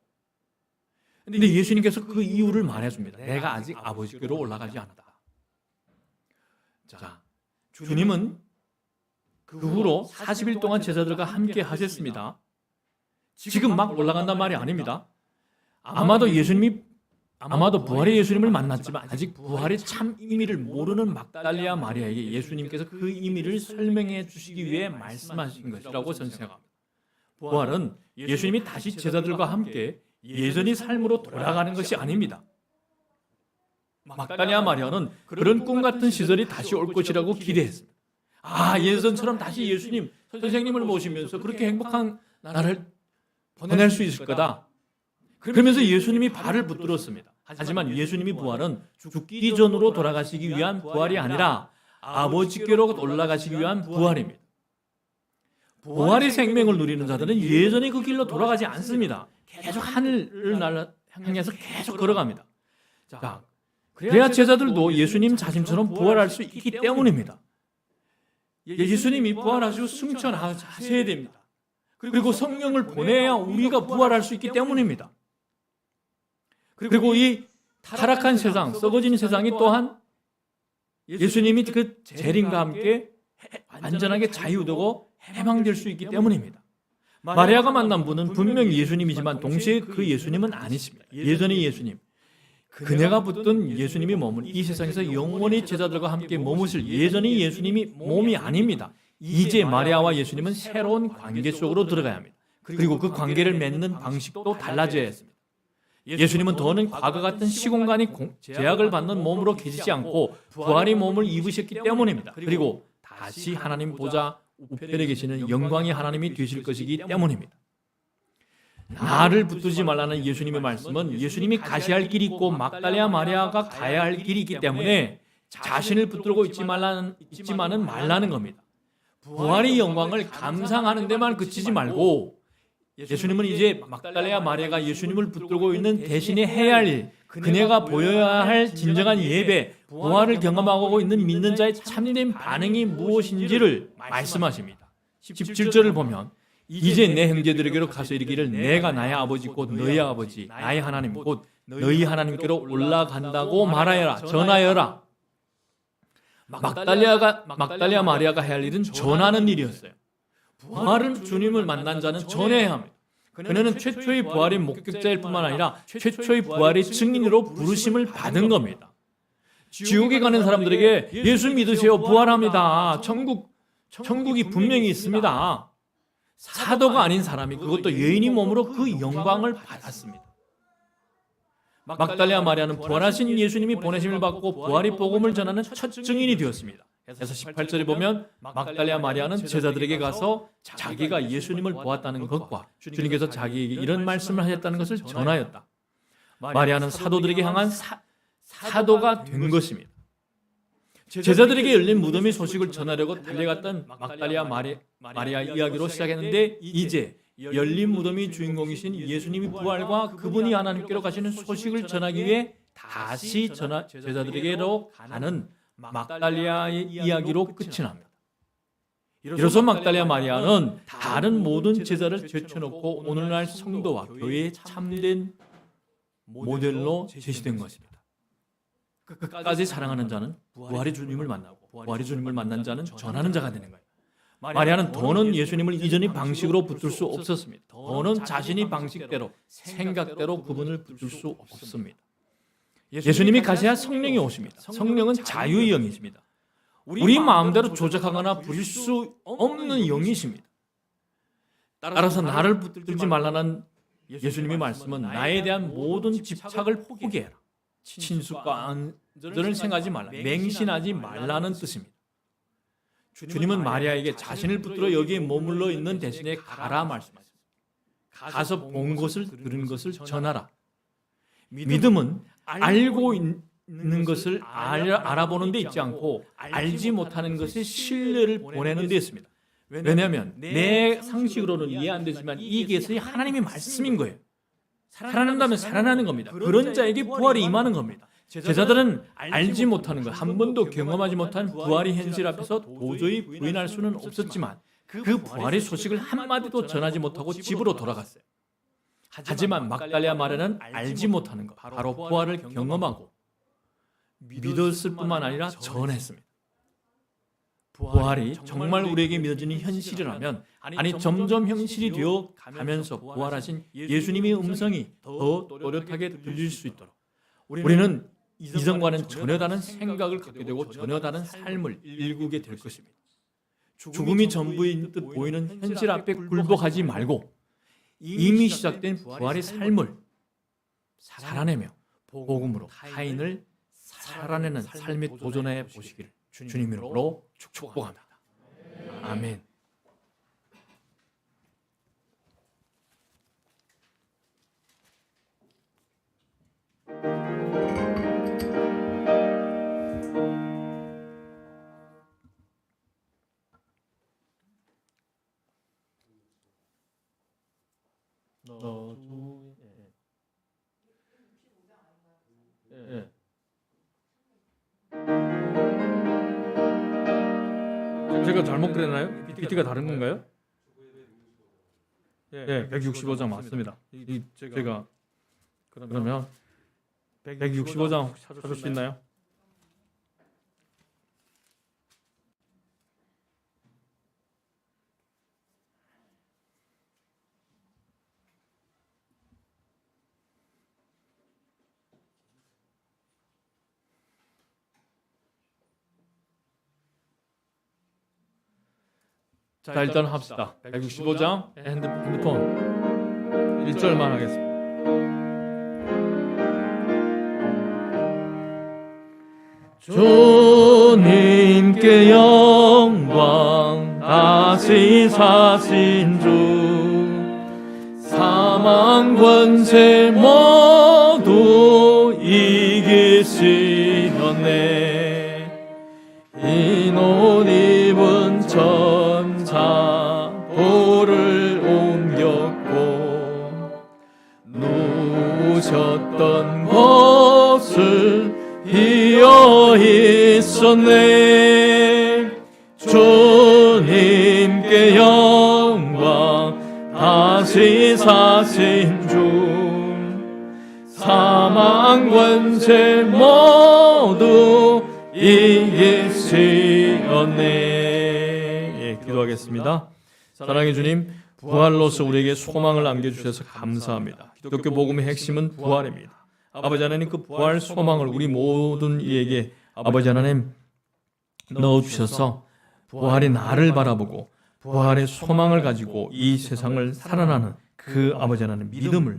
그런데 예수님께서 그 이유를 말해줍니다. 내가 아직 아버지께로 올라가지 않았다. 자, 주님은 그 후로 40일 동안 제자들과 함께 하셨습니다. 지금 막 올라간단 말이 아닙니다. 아마도 부활의 예수님을 만났지만 아직 부활의 참 의미를 모르는 막달리아 마리아에게 예수님께서 그 의미를 설명해 주시기 위해 말씀하신 것이라고 저는 생각합니다. 부활은 예수님이 다시 제자들과 함께 예전의 삶으로 돌아가는 것이 아닙니다. 막달리아 마리아는 그런 꿈 같은 시절이 다시 올 것이라고 기대했습니다. 예전처럼 다시 예수님, 선생님을 모시면서 그렇게 행복한 나라를 보낼 수 있을 거다. 그러면서 예수님이 발을 붙들었습니다. 하지만 예수님이 부활은 죽기 전으로 돌아가시기 위한 부활이 아니라 아버지께로 올라가시기 위한 부활입니다. 부활의 생명을 누리는 자들은 예전의 그 길로 돌아가지 않습니다. 계속 하늘을 향해서 계속 걸어갑니다. 자, 그래야 제자들도 예수님 자신처럼 부활할 수 있기 때문입니다. 예수님이 부활하시고 승천하셔야 됩니다. 그리고 성령을 보내야 우리가 부활할 수 있기 때문입니다. 그리고 이 타락한 세상, 썩어진 세상이 또한 예수님이 그 재림과 함께 완전하게 자유되고 해방될 수 있기 때문입니다. 마리아가 만난 분은 분명히 예수님이지만 동시에 그 예수님은 아니십니다. 예전의 예수님, 그녀가 붙든 예수님이 머문 이 세상에서 영원히 제자들과 함께 머무실 예전의 예수님이 몸이 아닙니다. 이제 마리아와 예수님은 새로운 관계 속으로 들어가야 합니다. 그리고 그 관계를 맺는 방식도 달라져야 했습니다. 예수님은 더는 과거 같은 시공간이 제약을 받는 몸으로 계시지 않고 부활의 몸을 입으셨기 때문입니다. 그리고 다시 하나님 보좌 우편에 계시는 영광의 하나님이 되실 것이기 때문입니다. 나를 붙들지 말라는 예수님의 말씀은 예수님이 가셔야 할 길이 있고 막달리아 마리아가 가야 할 길이 있기 때문에 자신을 붙들고 있지만은 말라는 겁니다. 부활의 영광을 감상하는 데만 그치지 말고 예수님은 이제 막달리아 마리아가 예수님을 붙들고 있는 대신에 해야 할 일, 그녀가 보여야 할 진정한 예배, 부활을 경험하고 있는 믿는 자의 참된 반응이 무엇인지를 말씀하십니다. 17절을 보면 이제 내 형제들에게로 가서 이르기를 내가 나의 아버지 곧 너희 아버지 나의 하나님 곧 너희 하나님께로 올라간다고 말하여라. 전하여라. 막달리아 마리아가 해야 할 일은 전하는 일이었어요. 부활을 주님을 만난 자는 전해야 합니다. 그녀는 최초의 부활의 목격자일 뿐만 아니라 최초의 부활의 증인으로 부르심을 받은 겁니다. 지옥에 가는 사람들에게 예수 믿으세요. 부활합니다. 천국이 분명히 있습니다. 사도가 아닌 사람이 그것도 여인의 몸으로 그 영광을 받았습니다. 막달리아 마리아는 부활하신 예수님이 보내심을 받고 부활의 복음을 전하는 첫 증인이 되었습니다. 그래서 18절에 보면 막달리아 마리아는 제자들에게 가서 자기가 예수님을 보았다는 것과 주님께서 자기에게 이런 말씀을 하셨다는 것을 전하였다. 마리아는 사도들에게 향한 사도가 된 것입니다. 제자들에게 열린 무덤의 소식을 전하려고 달려갔던 막달리아 마리아 이야기로 시작했는데 이제 열린 무덤의 주인공이신 예수님이 부활과 그분이 하나님께로 가시는 소식을 전하기 위해 다시 제자들에게로 가는 막달리아의 이야기로 끝이 납니다. 이로써 막달리아 마리아는 다른 모든 제자를 제쳐놓고 오늘날 성도와 교회의 참된 모델로 제시된 것입니다. 끝까지 사랑하는 자는 부활의 주님을 만나고 부활의 주님을 만난 자는 전하는 자가 되는 거예요. 마리아는 더는 예수님을 이전의 방식으로 붙들 수 없었습니다. 더는 자신의 방식대로 생각대로 그분을 붙들 수 없습니다. 예수님이 가셔야 성령이 오십니다. 성령은 자유의 영이십니다. 우리 마음대로 조작하거나 부릴 수 없는 영이십니다. 따라서 나를 붙들지 말라는 예수님의 말씀은 나에 대한 모든 집착을 포기해라. 친숙과 안전을 생각하지 말라. 맹신하지 말라는 뜻입니다. 주님은 마리아에게 자신을 붙들어 여기에 머물러 있는 대신에 가라 말씀하셨습니다. 가서 본 것을 들은 것을 전하라. 믿음은 알고 있는 것을 알아보는 데 있지 않고 알지 못하는 것에 신뢰를 보내는 데 있습니다. 왜냐하면 내 상식으로는 이해 안 되지만 이것이 하나님의 말씀인 거예요. 살아난다면 살아나는 겁니다. 그런 자에게 부활이 임하는 겁니다. 제자들은 알지 못하는 것, 한 번도 경험하지 못한 부활의 현실 앞에서 도저히 부인할 수는 없었지만 그 부활의 소식을 한마디도 전하지 못하고 집으로 돌아갔어요. 하지만 막달리아 마리아는 알지 못하는 것, 바로 부활을 경험하고 믿었을 뿐만 아니라 전했습니다. 부활이 정말 우리에게 믿어지는 현실이라면, 아니 점점 현실이 되어 가면서 부활하신 예수님의 음성이 더 또렷하게 들릴 수 있도록 우리는 이전과는 전혀 다른 생각을 갖게 되고 전혀 다른 삶을 일구게 될 것입니다. 죽음이 전부인 듯 보이는 현실 앞에 굴복하지 말고 이미 시작된 부활의 삶을 살아내며 복음으로 타인을 살아내는 삶에 도전해 보시기를 주님 이름으로 축복합니다. 아멘. 제가 잘못 그랬나요? PPT가 다른 건가요? 네, 165장 맞습니다. 제가 그러면 165장 찾을 수 있나요? 자, 일단 합시다. 165장 핸드폰 1절만 하겠습니다. 주님께 영광 다시 사신 주 사망 권세 모두 이기시었네. 흰 옷 입은 천사 볼을 옮겼고 누우셨던 곳을 비어 있었네. 주님께 영광 다시 사신 주 사망 권세 모두 이기시었네. 기도하겠습니다. 사랑의 주님, 부활로서 우리에게 소망을 안겨주셔서 감사합니다. 기독교 복음의 핵심은 부활입니다. 아버지 하나님, 그 부활 소망을 우리 모든 이에게 아버지 하나님 넣어주셔서 부활의 나를 바라보고 부활의 소망을 가지고 이 세상을 살아나는 그 아버지 하나님 믿음을